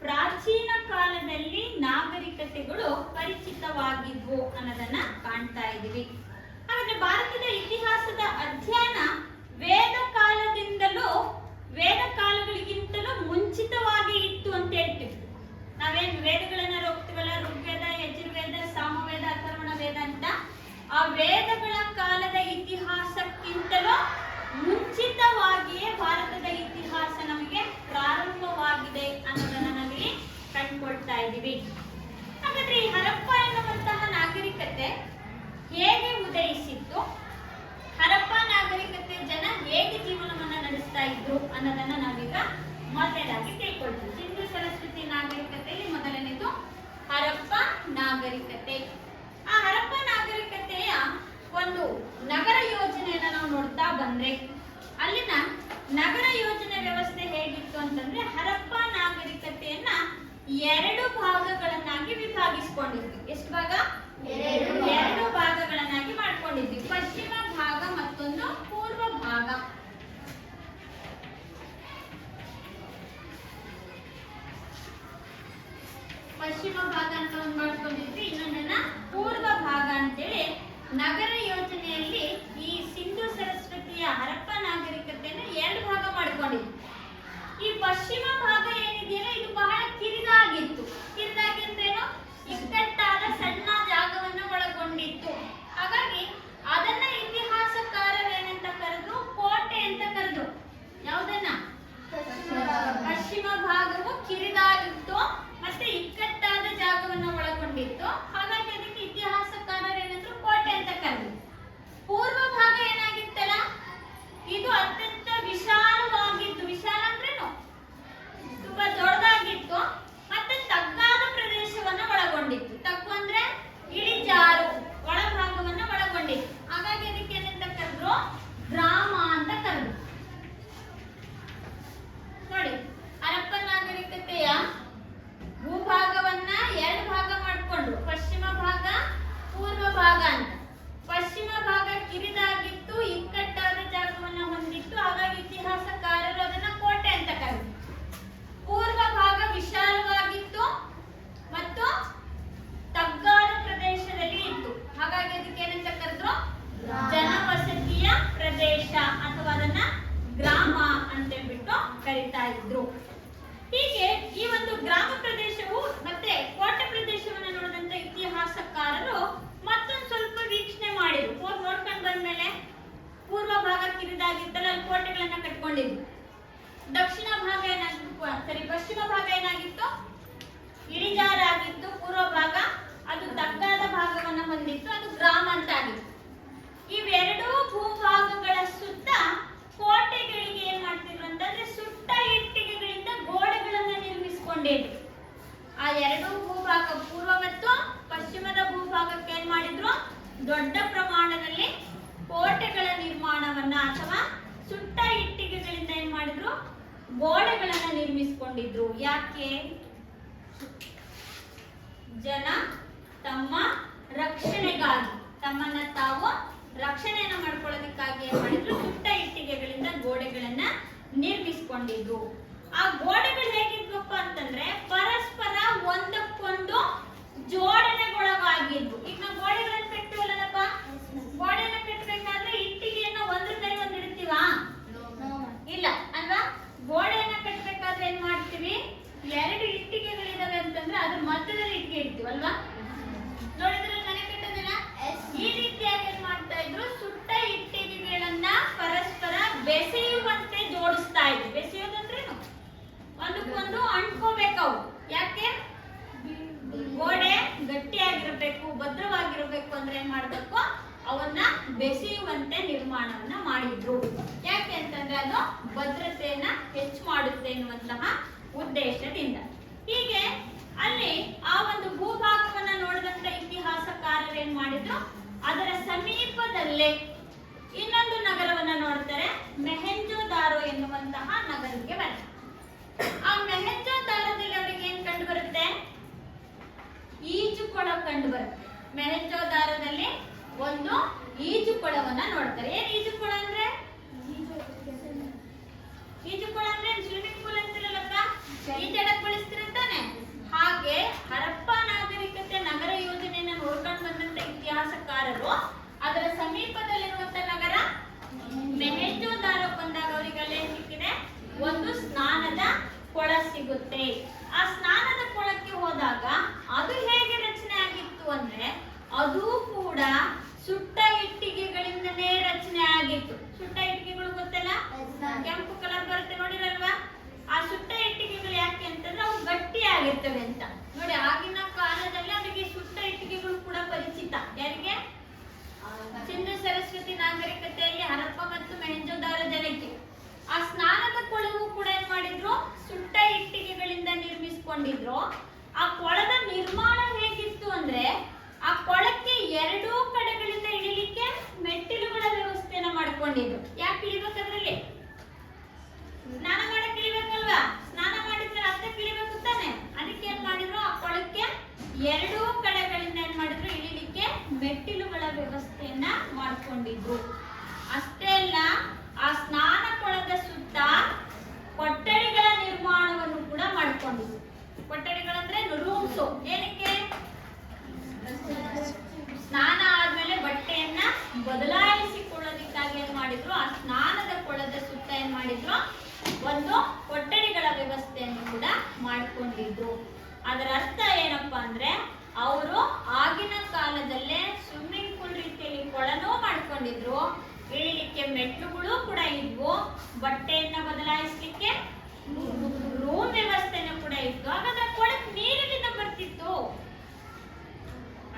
ಪ್ರಾಚೀನ ಕಾಲದಲ್ಲಿ ನಾಗರಿಕತೆಗಳು ಪರಿಚಿತವಾಗಿದ್ವು ಅನ್ನೋದನ್ನ ಕಾಣ್ತಾ ಇದ್ದೀವಿ. ಹಾಗಾದ್ರೆ ಭಾರತದ ಇತಿಹಾಸದ ಅಧ್ಯಯನ ವೇದ ಕಾಲದಿಂದಲೂ, ವೇದ ಕಾಲಗಳಿಗಿಂತಲೂ ಮುಂಚಿತವಾಗಿ ಇತ್ತು ಅಂತ ಹೇಳ್ತೀವಿ. ನಾವೇನ್ ವೇದಗಳನ್ನ ಹೋಗ್ತೀವಲ್ಲ, ಋಗ್ವೇದ, ಯಜುರ್ವೇದ, ಸಾಮವೇದ, ಅಥರ್ವಣ ವೇದ ಅಂತ, ಆ ವೇದಗಳ ಕಾಲದ ಇತಿಹಾಸಕ್ಕಿಂತಲೂ ಮುಂಚಿತವಾಗಿಯೇ ಭಾರತದ ಇತಿಹಾಸ ನಮಗೆ ಪ್ರಾರಂಭವಾಗಿದೆ ಅನ್ನೋದನ್ನ ನಾವಿಲ್ಲಿ ಕಂಡುಕೊಳ್ತಾ ಇದ್ದೀವಿ. ಹಾಗಾದ್ರೆ ಈ ಹರಪ್ಪ ಎನ್ನುವಂತಹ ನಾಗರಿಕತೆ ಹೇಗೆ ಉದಯಿಸಿತ್ತು, ಹರಪ್ಪ ನಾಗರಿಕತೆ ಜನ ಹೇಗೆ ಜೀವನವನ್ನ ನಡೆಸ್ತಾ ಇದ್ರು ಅನ್ನೋದನ್ನ ನಾವೀಗ ಮೊದಲನೇದಾಗಿ ತಿಳ್ಕೊಳ್ತೀವಿ. ಸಿಂಧು ಸರಸ್ವತಿ ನಾಗರಿಕತೆಯಲ್ಲಿ ಮೊದಲನೇದು ಹರಪ್ಪ ನಾಗರಿಕತೆ. ಆ ಹರಪ್ಪ ನಾಗರಿಕತೆಯ ಒಂದು ನಗರ ಯೋಜನೆಯನ್ನ ನಾವು ನೋಡ್ತಾ ಬಂದ್ರೆ, ಅಲ್ಲಿನ ನಗರ ಯೋಜನೆ ವ್ಯವಸ್ಥೆ ಹೇಗಿತ್ತು ಅಂತಂದ್ರೆ, ಹರಪ್ಪ ನಾಗರಿಕತೆಯನ್ನ 2 ಭಾಗಗಳನ್ನಾಗಿ ವಿಭಾಗಿಸಿಕೊಂಡಿದ್ವಿ. ಎಷ್ಟು ಭಾಗ? 2 ಭಾಗಗಳನ್ನಾಗಿ ಮಾಡ್ಕೊಂಡಿದ್ವಿ. ಪಶ್ಚಿಮ ಭಾಗ ಮತ್ತೊಂದು ಪೂರ್ವ ಭಾಗ. ಪಶ್ಚಿಮ ಭಾಗ ಅಂತ ಒಂದು ಮಾಡ್ಕೊಂಡಿದ್ವಿ, ಇನ್ನೊಂದನ್ನ ಪೂರ್ವ ಭಾಗ ಅಂತೇಳಿ ನಗರ ಯೋಜನೆಯಲ್ಲಿ ಈ ಸಿಂಧು ಸರಸ್ವತಿಯ ಹರಪ್ಪ ನಾಗರಿಕತೆಯನ್ನು 2 ಭಾಗ ಮಾಡ್ಕೊಂಡಿದ್ವಿ. ಈ ಪಶ್ಚಿಮ ಭಾಗ ಏನಿದೆಯಲ್ಲ, ಇದು ಬಹಳ ಕಿರಿದಾಗಿತ್ತು. ಕಿರಿದಾಗಿಂದ್ರೇನು, ಇಕ್ಕಟ್ಟಾದ ಸಣ್ಣ ಜಾಗವನ್ನು ಒಳಗೊಂಡಿತ್ತು. ಹಾಗಾಗಿ ಅದನ್ನ ಇತಿಹಾಸಕಾರರು ಏನಂತ ಕರೆದ್ರು, ಕೋಟೆ ಅಂತ ಕರೆದ್ರು. ಯಾವುದನ್ನ? ಪಶ್ಚಿಮ ಭಾಗವು ಕಿರಿದಾಗಿತ್ತು ಮತ್ತೆ ಇಕ್ಕಟ್ಟಾದ ಜಾಗವನ್ನು ಒಳಗೊಂಡಿತ್ತು. ಹಾಗಾಗಿ ಅದಕ್ಕೆ ಇತಿಹಾಸಕಾರರು ಏನಂದ್ರು, ಕೋಟೆ ಅಂತ ಕರೆದ್ರು. ಪೂರ್ವ ಭಾಗ ಏನಾಗಿತ್ತಲ್ಲ, ಇದು ಅತ್ಯಂತ ವಿಶಾಲವಾಗಿತ್ತು. ವಿಶಾಲ ಅಂದ್ರೇನು? ತುಂಬಾ ದೊಡ್ಡದಾಗಿತ್ತು ಮತ್ತೆ ತಗ್ಗಾದ ಪ್ರದೇಶವನ್ನ ಒಳಗೊಂಡಿತ್ತು. ತಗ್ಗು ಅಂದ್ರೆ ಇಳಿಜಾರು ಒಳಭಾಗವನ್ನ ಒಳಗೊಂಡಿತ್ತು. ಹಾಗಾಗಿ ಅದಕ್ಕೆ ಏನಂತ ಕರೆದ್ರು, ಗ್ರಾಮ ಅಂತ ಕರೆದ್ರು. ನೋಡಿ, ಹರಪ್ಪ ನಾಗರಿಕತೆಯ ಭೂಭಾಗವನ್ನ 2 ಭಾಗ ಮಾಡ್ಕೊಂಡ್ರು, ಪಶ್ಚಿಮ ಭಾಗ, ಪೂರ್ವ ಭಾಗ ಅಂತ. ಪಶ್ಚಿಮ ಭಾಗ ಕಿರಿದಾಗಿತ್ತು, ಇಕ್ಕಟ್ಟಾದ ಜಾಗವನ್ನ ಹೊಂದಿತ್ತು. ಹಾಗಾಗಿ ಇತಿಹಾಸಕಾರರು ಅದನ್ನ ಕೋಟೆ ಅಂತ ಕರೆದ್ರು. ಪೂರ್ವ ಭಾಗ ವಿಶಾಲವಾಗಿತ್ತು ಮತ್ತು ತಗ್ಗಾದ ಪ್ರದೇಶದಲ್ಲಿ ಇತ್ತು. ಹಾಗಾಗಿ ಅದಕ್ಕೆ ಏನಂತ ಕರೆದ್ರು, ಜನವಸತಿಯ ಪ್ರದೇಶ ಅಥವಾ ಅದನ್ನ ಗ್ರಾಮ ಅಂತೇಳ್ಬಿಟ್ಟು ಕರೀತಾ ಇದ್ರು. ಹೀಗೆ ಈ ಒಂದು ಗ್ರಾಮ ಪ್ರದೇಶವು ಮತ್ತೆ ಕೋಟೆ ಪ್ರದೇಶವನ್ನು ನೋಡಿದಂತ ಇತಿಹಾಸಕಾರರು ಮತ್ತೊಂದು ಸ್ವಲ್ಪ ವೀಕ್ಷಣೆ ಮಾಡಿದ್ರು. ನೋಡ್ಕೊಂಡು ಬಂದ್ಮೇಲೆ ಪೂರ್ವ ಭಾಗ ಕಿರಿದಾಗಿತ್ತಲ್ಲ, ಅಲ್ಲಿ ಕೋಟೆಗಳನ್ನ ಕಟ್ಕೊಂಡಿದ್ರು. ದಕ್ಷಿಣ ಭಾಗ ಏನಾಗಿತ್ತು, ಪಶ್ಚಿಮ ಭಾಗ ಏನಾಗಿತ್ತು, ಇಳಿಜಾರಾಗಿತ್ತು. ಪೂರ್ವ ಭಾಗ ಅದು ತಗ್ಗಾದ ಭಾಗವನ್ನ ಹೊಂದಿತ್ತು, ಅದು ಗ್ರಾಮ ಅಂತ ಆಗಿತ್ತು. ಇವೆರಡೂ ಭೂಭಾಗಗಳ ಸುತ್ತ ಕೋಟೆಗಳಿಗೆ ಏನ್ ಮಾಡ್ತಿದ್ರು ಅಂತಂದ್ರೆ, ಸುಟ್ಟ ಇಟ್ಟಿಗೆಗಳಿಂದ ಗೋಡೆಗಳನ್ನ ನಿರ್ಮಿಸಿಕೊಂಡಿದ್ರು. ಆ 2 ಭೂಭಾಗ, ಪೂರ್ವ ಮತ್ತು ಪಶ್ಚಿಮದ ಭೂಭಾಗಕ್ಕೆ ಏನ್ ಮಾಡಿದ್ರು, ದೊಡ್ಡ ಪ್ರಮಾಣದಲ್ಲಿ ಕೋಟೆಗಳ ನಿರ್ಮಾಣವನ್ನ ಅಥವಾ ಸುಟ್ಟ ಇಟ್ಟಿಗೆಗಳಿಂದ ಏನ್ ಮಾಡಿದ್ರು, ಗೋಡೆಗಳನ್ನ ನಿರ್ಮಿಸಿಕೊಂಡಿದ್ರು. ಯಾಕೆ? ಜನ ತಮ್ಮ ರಕ್ಷಣೆಗಾಗಿ, ತಮ್ಮನ್ನ ತಾವು ರಕ್ಷಣೆಯನ್ನ ಮಾಡ್ಕೊಳ್ಳೋದಕ್ಕಾಗಿ ಏನ್ ಮಾಡಿದ್ರು, ಸುಟ್ಟ ಇಟ್ಟಿಗೆಗಳಿಂದ ಗೋಡೆಗಳನ್ನ ನಿರ್ಮಿಸಿಕೊಂಡಿದ್ರು. ಆ ಗೋಡೆಗಳು ಹೇಗಿದ್ವಪ್ಪ ಅಂತಂದ್ರೆ, ಪರಸ್ಪರ ಒಂದಕ್ಕೊಂದು ಜೋಡಣೆಗೊಳಗಾಗಿದ್ವು. ಈಗ ನಾವು ಗೋಡೆಗಳನ್ನ ಕಟ್ಟುವಲ್ಲಪ್ಪ, ಗೋಡೆಯನ್ನ ಕಟ್ಟಬೇಕಾದ್ರೆ ಇಟ್ಟಿಗೆಯನ್ನ ಒಂದ್ರ ಮೇಲೆ ಒಂದಿಡ್ತೀವಾ? ಇಲ್ಲ ಅಲ್ವಾ? ಗೋಡೆಯನ್ನ ಕಟ್ಟಬೇಕಾದ್ರೆ ಏನ್ ಮಾಡ್ತೀವಿ, ಅವು. ಯಾಕೆ? ಗೋಡೆ ಗಟ್ಟಿಯಾಗಿರ್ಬೇಕು, ಭದ್ರವಾಗಿರ್ಬೇಕು ಅಂದ್ರೆ ಏನ್ ಮಾಡ್ಬೇಕು? ಅವನ್ನ ಬೆಸೆಯುವಂತೆ ನಿರ್ಮಾಣವನ್ನ ಮಾಡಿದ್ರು. ಯಾಕೆ ಅಂತಂದ್ರೆ ಅದು ಭದ್ರತೆಯನ್ನ ಹೆಚ್ಚು ಮಾಡುತ್ತೆ ಎನ್ನುವಂತಹ ಉದ್ದೇಶದಿಂದ. ಹೀಗೆ ಅಲ್ಲಿ ಆ ಒಂದು ಭೂಭಾಗವನ್ನ ನೋಡಿದಂತ ಇತಿಹಾಸಕಾರರು ಏನ್ ಮಾಡಿದ್ರು, ಅದರ ಸಮೀಪದಲ್ಲೇ ಇನ್ನೊಂದು ನಗರವನ್ನ ನೋಡ್ತಾರೆ, ಮೆಹೆಂಜೋದಾರೋ ಎನ್ನುವಂತಹ ನಗರಕ್ಕೆ ಬರ್ತಾರೆ. ಆ ಮೆಹೆಂಜೋದಾರೋದಲ್ಲಿ ಅವರಿಗೆ ಏನ್ ಕಂಡು ಬರುತ್ತೆ? ಈಜುಕೊಳ ಕಂಡು ಬರುತ್ತೆ. ಮೆಹೆಂಜೋದಾರೋದಲ್ಲಿ ಒಂದು ಈಜುಕೊಳವನ್ನ ನೋಡ್ತಾರೆ. ಏನ್ ಈಜುಕೊಳ ಅಂದ್ರೆ? ಈಜುಕೊಳ ಅಂದ್ರೆ ಸ್ವಿಮ್ಮಿಂಗ್ ಪೂಲ್ ಅಂತಿರಲ್ಲಕ್ಕ, ಈಜಾಡಕ್ ಬಳಸ್ತಿರ್ತಾನೆ. ಹಾಗೆ ಹರಪ್ಪ ನಾಗರಿಕತೆ ನಗರ ಯೋಜನೆಯನ್ನ ನೋಡ್ಕೊಂಡು ಬಂದಂತ ಇತಿಹಾಸಕಾರರು ಅದರ ಸಮೀಪದಲ್ಲಿರುವಂತ ನಗರ ಮೆಹೆಂಜೋದಾರೋ ಬಂದಾಗ ಅವರಿಗೆ ಅಲ್ಲೇ ಸಿಕ್ಕಿದೆ ಒಂದು ಸ್ನಾನದ ಕೊಳ ಸಿಗುತ್ತೆ. ಆ ಸ್ನಾನದ ಕೊಳಕ್ಕೆ ಹೋದಾಗ ಅದು ಹೇಗೆ ರಚನೆ ಆಗಿತ್ತು ಅಂದ್ರೆ, ಅದು ಕೂಡ ಸುಟ್ಟ ಇಟ್ಟಿಗೆಗಳಿಂದನೇ ರಚನೆ ಆಗಿತ್ತು. ಸುಟ್ಟ ಇಟ್ಟಿಗೆಗಳು ಗೊತ್ತಲ್ಲ, ಕೆಂಪು ಕಲರ್ ಬರುತ್ತೆ ನೋಡಿರಲ್ವಾ? ಆ ಸುಟ್ಟ ಇಟ್ಟಿಗೆಗಳು ಯಾಕೆ ಅಂತಂದ್ರೆ ಅವು ಗಟ್ಟಿ ಆಗಿರ್ತವೆ ಅಂತ. ನೋಡಿ, ಆಗಿನ ಕಾಲದಲ್ಲಿ ಅವರಿಗೆ ಸುಟ್ಟ ಇಟ್ಟಿಗೆಗಳು ಕೂಡ ಪರಿಚಿತ. ಯಾರಿಗೆ? ಸಿಂಧು ಸರಸ್ವತಿ ನಾಗರಿಕತೆಯಲ್ಲಿ ಹರಪ್ಪ ಮತ್ತು ಮೆಹೆಂಜೋದಾರೋ ಜನಕ್ಕೆ ಆ ಸ್ನಾನದ ಕೊಳವು ಕೂಡ ಏನ್ ಮಾಡಿದ್ರು? ಸುಟ್ಟ ಇಟ್ಟಿಗೆಗಳಿಂದ ನಿರ್ಮಿಸಿಕೊಂಡಿದ್ರು. ಆ ಕೊಳದ ನಿರ್ಮಾಣ ಹೇಗಿತ್ತು ಅಂದ್ರೆ, ಆ ಕೊಳಕ್ಕೆ ಎರಡೂ ಕಡೆಗಳಿಂದ ಇಳಿಲಿಕ್ಕೆ ಮೆಟ್ಟಿಲುಗಳ ವ್ಯವಸ್ಥೆಯನ್ನ ಮಾಡ್ಕೊಂಡಿದ್ರು. ಯಾಕೆ ಇಳಿಬೇಕದ್ರಲ್ಲಿ? ಸ್ನಾನ ಮಾಡಕ್ ಇಳಿಬೇಕಲ್ವಾ? ಸ್ನಾನ ಮಾಡಿದ್ರೆ ಅರ್ಥ ಇಳಿಬೇಕು ತಾನೆ. ಅದಕ್ಕೆ ಏನ್ ಮಾಡಿದ್ರು, ಆ ಕೊಳಕ್ಕೆ ಎರಡೂ ಕಡೆಗಳಿಂದ ಏನ್ ಮಾಡಿದ್ರು, ಇಳಿಲಿಕ್ಕೆ ಮೆಟ್ಟಿಲುಗಳ ವ್ಯವಸ್ಥೆಯನ್ನ ಮಾಡ್ಕೊಂಡಿದ್ರು. ಅಷ್ಟೇ ಅಲ್ಲ, ಆ ಸ್ನಾನ ಕೊಳದ ಸುತ್ತ ಕೊಠಡಿಗಳ ನಿರ್ಮಾಣವನ್ನು ಕೂಡ ಮಾಡ್ಕೊಂಡಿದ್ರು. ಕೊಠಡಿಗಳಂದ್ರೆ ರೂಮ್ಸ್. ಏನಕ್ಕೆ? ಸ್ನಾನ ಆದ್ಮೇಲೆ ಬಟ್ಟೆಯನ್ನ ಬದಲಾಯಿಸಿಕೊಳ್ಳೋದಕ್ಕಾಗಿ ಏನ್ ಮಾಡಿದ್ರು, ಆ ಸ್ನಾನದ ಕೊಳದ ಸುತ್ತ ಏನ್ ಮಾಡಿದ್ರು, ಒಂದು ಕೊಠಡಿಗಳ ವ್ಯವಸ್ಥೆಯನ್ನು ಕೂಡ ಮಾಡ್ಕೊಂಡಿದ್ರು. ಅದರ ಅರ್ಥ ಏನಪ್ಪಾ ಅಂದ್ರೆ, ಅವರು ಆಗಿನ ಕಾಲದಲ್ಲೇ ಸ್ವಿಮ್ಮಿಂಗ್ ಪೂಲ್ ರೀತಿಯಲ್ಲಿ ಕೊಳನೂ ಮಾಡ್ಕೊಂಡಿದ್ರು, ಇಳಿಲಿಕ್ಕೆ ಮೆಟ್ಲುಗಳು ಕೂಡ ಇದ್ವು, ಬಟ್ಟೆಯನ್ನ ಬದಲಾಯಿಸ್ಲಿಕ್ಕೆ ರೂಮ್ ವ್ಯವಸ್ಥೆನೂ ಕೂಡ ಇತ್ತು. ಹಾಗಾದ್ರೆ ಕೊಳಕ್ಕೆ ನೀರಿನಿಂದ ಬರ್ತಿತ್ತು.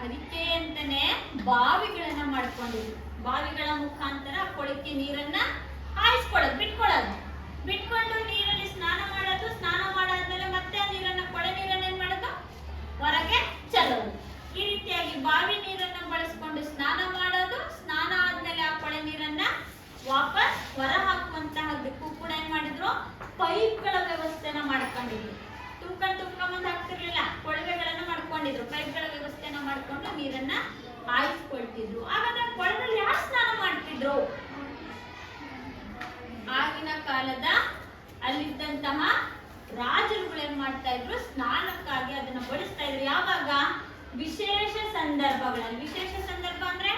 ಅದಕ್ಕೆ ಅಂತಾನೆ ಬಾವಿಗಳನ್ನ ಮಾಡ್ಕೊಂಡಿದ್ರು. ಬಾವಿಗಳ ಮುಖಾಂತರ ಕೊಳಕ್ಕೆ ನೀರನ್ನ ಹಾಯಿಸ್ಕೊಳ್ಳೋದು, ಬಿಟ್ಕೊಂಡು ನೀರಲ್ಲಿ ಸ್ನಾನ ಮಾಡೋದು. ಸ್ನಾನ ಮಾಡಾದ್ಮೇಲೆ ಮತ್ತೆ ಆ ನೀರನ್ನ, ಕೊಳೆ ನೀರನ್ನ ಏನ್ ಮಾಡೋದು? ಹೊರಗೆ ಚೆಲ್ಲೋದು. ಈ ರೀತಿಯಾಗಿ ಬಾವಿ ನೀರನ್ನ ಬಳಸ್ಕೊಂಡು ಸ್ನಾನ ಮಾಡೋದು. ಸ್ನಾನ ಆದ್ಮೇಲೆ ಆ ಕೊಳೆ ನೀರನ್ನ ವಾಪಸ್ ಹೊರ ಹಾಕುವಂತಹದಕ್ಕೂ ಕೂಡ ಏನ್ ಮಾಡಿದ್ರು, ಪೈಪ್ಗಳ ವ್ಯವಸ್ಥೆನ ಮಾಡ್ಕೊಂಡಿದ್ರು. ತುಂಬ್ಕೊಂಡ್ ಹಾಕ್ತಿರ್ಲಿಲ್ಲ, ಕೊಳವೆಗಳನ್ನ ಮಾಡ್ಕೊಂಡಿದ್ರು. ಪೈಪ್ಗಳ ವ್ಯವಸ್ಥೆನ ಮಾಡ್ಕೊಂಡು ನೀರನ್ನ ಹಾಯಿಸ್ಕೊಳ್ತಿದ್ರು. ಹಾಗಾದ್ರೆ ಕೊಳದಲ್ಲಿ ಯಾರು ಸ್ನಾನ ಮಾಡ್ತಿದ್ರು? ಆಗಿನ ಕಾಲದ ಅಲ್ಲಿದ್ದಂತಹ ರಾಜರುಗಳು ಏನ್ ಮಾಡ್ತಾ ಇದ್ರು, ಸ್ನಾನಕ್ಕಾಗಿ ಅದನ್ನ ಬಳಸ್ತಾ ಇದ್ರು. ಯಾವಾಗ? ವಿಶೇಷ ಸಂದರ್ಭಗಳಲ್ಲಿ. ವಿಶೇಷ ಸಂದರ್ಭ ಅಂದ್ರೆ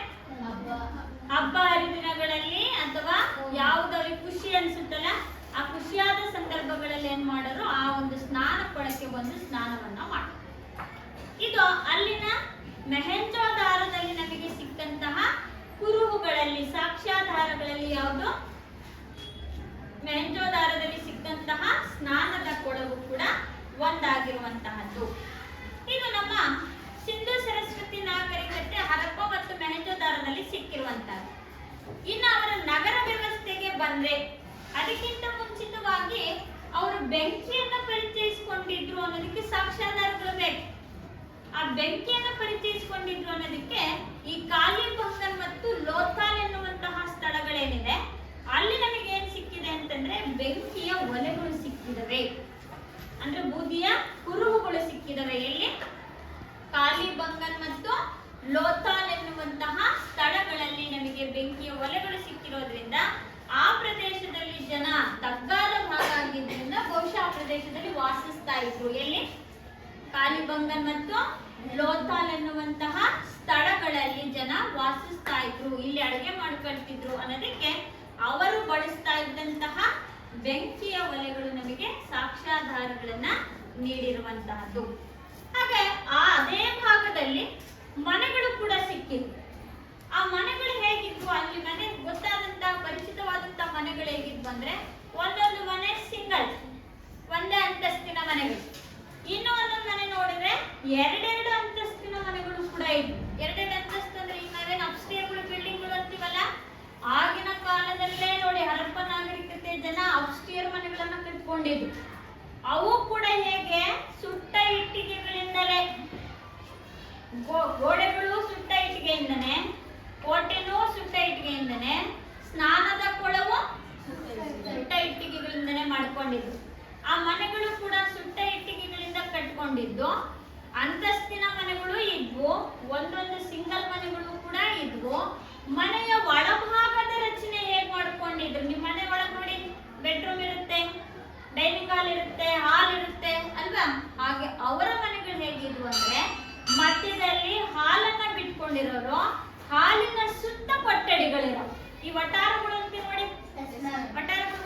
ಹಬ್ಬ ಹರಿದಿನಗಳಲ್ಲಿ, ಅಥವಾ ಯಾವ್ದವ್ರಿಗೆ ಖುಷಿ ಅನ್ಸುತ್ತಲ್ಲ, ಆ ಖುಷಿಯಾದ ಸಂದರ್ಭಗಳಲ್ಲಿ ಏನ್ ಮಾಡೋರು, ಆ ಒಂದು ಸ್ನಾನ ಕೊಳಕ್ಕೆ ಬಂದು ಸ್ನಾನವನ್ನ ಮಾಡ್ತಾರೆ. ಇದು ಅಲ್ಲಿನ ಮೆಹೆಂಜೋದಾರೋದಲ್ಲಿ ನಮಗೆ ಸಿಕ್ಕಂತಹ ಕುರುಹುಗಳಲ್ಲಿ, ಸಾಕ್ಷ್ಯಾಧಾರಗಳಲ್ಲಿ ಯಾವುದು? ಮೆಹೆಂಜೋದಾರೋದಲ್ಲಿ ಸಿಕ್ಕಂತಹ ಸ್ನಾನದ ಕೊಳವು ಕೂಡ ಒಂದಾಗಿರುವಂತಹದ್ದು. ಇದು ನಮ್ಮ ಸಿಂಧು ಸರಸ್ವತಿ ನಾಗರಿಕತೆ ಹರಪ್ಪ ಮತ್ತು ಮೆಹೆಂಜೋದಾರೋದಲ್ಲಿ ಸಿಕ್ಕಿರುವಂತಹದ್ದು. ಇನ್ನು ಅವರ ನಗರ ವ್ಯವಸ್ಥೆಗೆ ಬಂದ್ರೆ, ಅದಕ್ಕಿಂತ ಮುಂಚಿತವಾಗಿ ಅವರು ಬೆಂಕಿಯನ್ನ ಪರಿಚಯಿಸಿಕೊಂಡಿದ್ರು ಅನ್ನೋದಕ್ಕೆ ಸಾಕ್ಷ್ಯಾಧಾರಗಳು ಬೇಕು. ಆ ಬೆಂಕಿಯನ್ನ ಪರಿಚಯಿಸಿಕೊಂಡಿದ್ರು ಅನ್ನೋದಕ್ಕೆ ಈ ಕಾಲಿಬಂಗನ್ ಮತ್ತು ಲೋಥಾಲ್ ಎನ್ನುವಂತಹ ಸ್ಥಳಗಳೇನಿದೆ, ಅಲ್ಲಿ ನಮಗೆ ಏನ್ ಸಿಕ್ಕಿದೆ ಅಂತಂದ್ರೆ ಬೆಂಕಿಯ ಒಲೆಗಳು ಸಿಕ್ಕಿದವೆ. ಅಂದ್ರೆ ಬೂದಿಯ ಕುರುಹುಗಳು ಸಿಕ್ಕಿದವೆ. ಎಲ್ಲಿ? ಕಾಲಿಬಂಗನ್ ಮತ್ತು ಲೋಥಾಲ್ ಎನ್ನುವಂತಹ ಸ್ಥಳಗಳಲ್ಲಿ ನಮಗೆ ಬೆಂಕಿಯ ಒಲೆಗಳು ಸಿಕ್ಕಿರೋದ್ರಿಂದ ಆ ಪ್ರದೇಶದಲ್ಲಿ ಜನ ತಗ್ಗಾದ ಭಾಗ ಆಗಿದ್ದರಿಂದ ಬಹುಶಃ ಆ ಪ್ರದೇಶದಲ್ಲಿ ವಾಸಿಸ್ತಾ ಇದ್ರು. ಎಲ್ಲಿ? ಕಾಲಿಬಂಗನ್ ಮತ್ತು ಲೋಥಾಲ್ ಎನ್ನುವಂತಹ ಸ್ಥಳಗಳಲ್ಲಿ ಜನ ವಾಸಿಸ್ತಾ ಇದ್ರು, ಇಲ್ಲಿ ಅಡುಗೆ ಮಾಡ್ಕೊಳ್ತಿದ್ರು ಅನ್ನೋದಕ್ಕೆ ಅವರು ಬಳಸ್ತಾ ಇದ್ದಂತಹ ಬೆಂಕಿಯ ಒಲೆಗಳು ನಮಗೆ ಸಾಕ್ಷ್ಯಾಧಾರಗಳನ್ನ ನೀಡಿರುವಂತಹದ್ದು. ಹಾಗೆ ಅದೇ ಭಾಗದಲ್ಲಿ ಮನೆಗಳು ಕೂಡ ಸಿಕ್ಕಿದ್ವು. ಆ ಮನೆಗಳು ಹೇಗಿದ್ವು? ಅಲ್ಲಿ ಮನೆ ಗೊತ್ತಾದಂತಹ ಪರಿಚಿತವಾದಂತಹ ಮನೆಗಳು ಹೇಗಿದ್ವು ಅಂದ್ರೆ, ಒಂದೊಂದು ಮನೆ ಸಿಂಗಲ್, ಒಂದೇ ಅಂತಸ್ತಿನ ಮನೆಗಳು. ಎರಡೆರಡು ಅಂತಸ್ತಿನ ಮನೆಗಳು ಕೂಡ ಇದ್ವು. ಎರಡೆರಡು ಅಂತಸ್ತು ಅಂದ್ರೆ ಈಗ ನಾವೇನು ಅಪ್ಸ್ಟೇರ್ಗಳು ಬಿಲ್ಡಿಂಗ್ಗಳು ಅಂತೀವಲ್ಲ, ಆಗಿನ ಕಾಲದಲ್ಲೇ ನೋಡಿ ಹರಪ್ಪ ನಾಗರಿಕತೆ ಜನ ಅಪ್ಸ್ಟೇರ್ ಮನೆಗಳನ್ನ ಕಟ್ಕೊಂಡಿದ್ರು. ಅವು ಕೂಡ ಹೇಗೆ ಸುಟ್ಟ ಇಟ್ಟಿಗೆಗಳಿಂದಲೇ, ಗೋಡೆಗಳು ಸುಟ್ಟ ಇಟ್ಟಿಗೆಯಿಂದನೇ, ಕೋಟೆನೂ ಸುಟ್ಟ ಇಟ್ಟಿಗೆಯಿಂದನೇ, ಸ್ನಾನದ ಕೊಳವು ಸುಟ್ಟ ಇಟ್ಟಿಗೆಗಳಿಂದನೇ ಮಾಡ್ಕೊಂಡಿದ್ದು. ಆ ಮನೆಗಳು ಕೂಡ ಸುಟ್ಟ ಇಟ್ಟಿಗೆಗಳಿಂದ ಕಟ್ಕೊಂಡಿದ್ದು. ಅಂತಸ್ತಿನ ಮನೆಗಳು ಇದ್ವು, ಒಂದೊಂದು ಸಿಂಗಲ್ ಮನೆಗಳು ಕೂಡ ಇದ್ವು. ಮನೆಯ ಒಳಭಾಗದ ರಚನೆ ಹೇಗೆ ಮಾಡ್ಕೊಂಡಿದ್ರು? ನಿಮ್ಮ ಮನೆ ಒಳಗೆ ನೋಡಿ, ಬೆಡ್ರೂಮ್ ಇರುತ್ತೆ, ಡೈನಿಂಗ್ ಹಾಲ್ ಇರುತ್ತೆ, ಹಾಲ್ ಇರುತ್ತೆ ಅಲ್ವಾ? ಹಾಗೆ ಅವರ ಮನೆಗಳು ಹೇಗಿದ್ವು ಅಂದ್ರೆ ಮಧ್ಯದಲ್ಲಿ ಹಾಲನ್ನ ಬಿಟ್ಕೊಂಡಿರೋರು, ಹಾಲಿನ ಸುತ್ತ ಕೊಠಡಿಗಳಿರೋ, ಈ ವಟಾರಗಳು ಅಂತ ನೋಡಿ, ವಟಾರಗಳು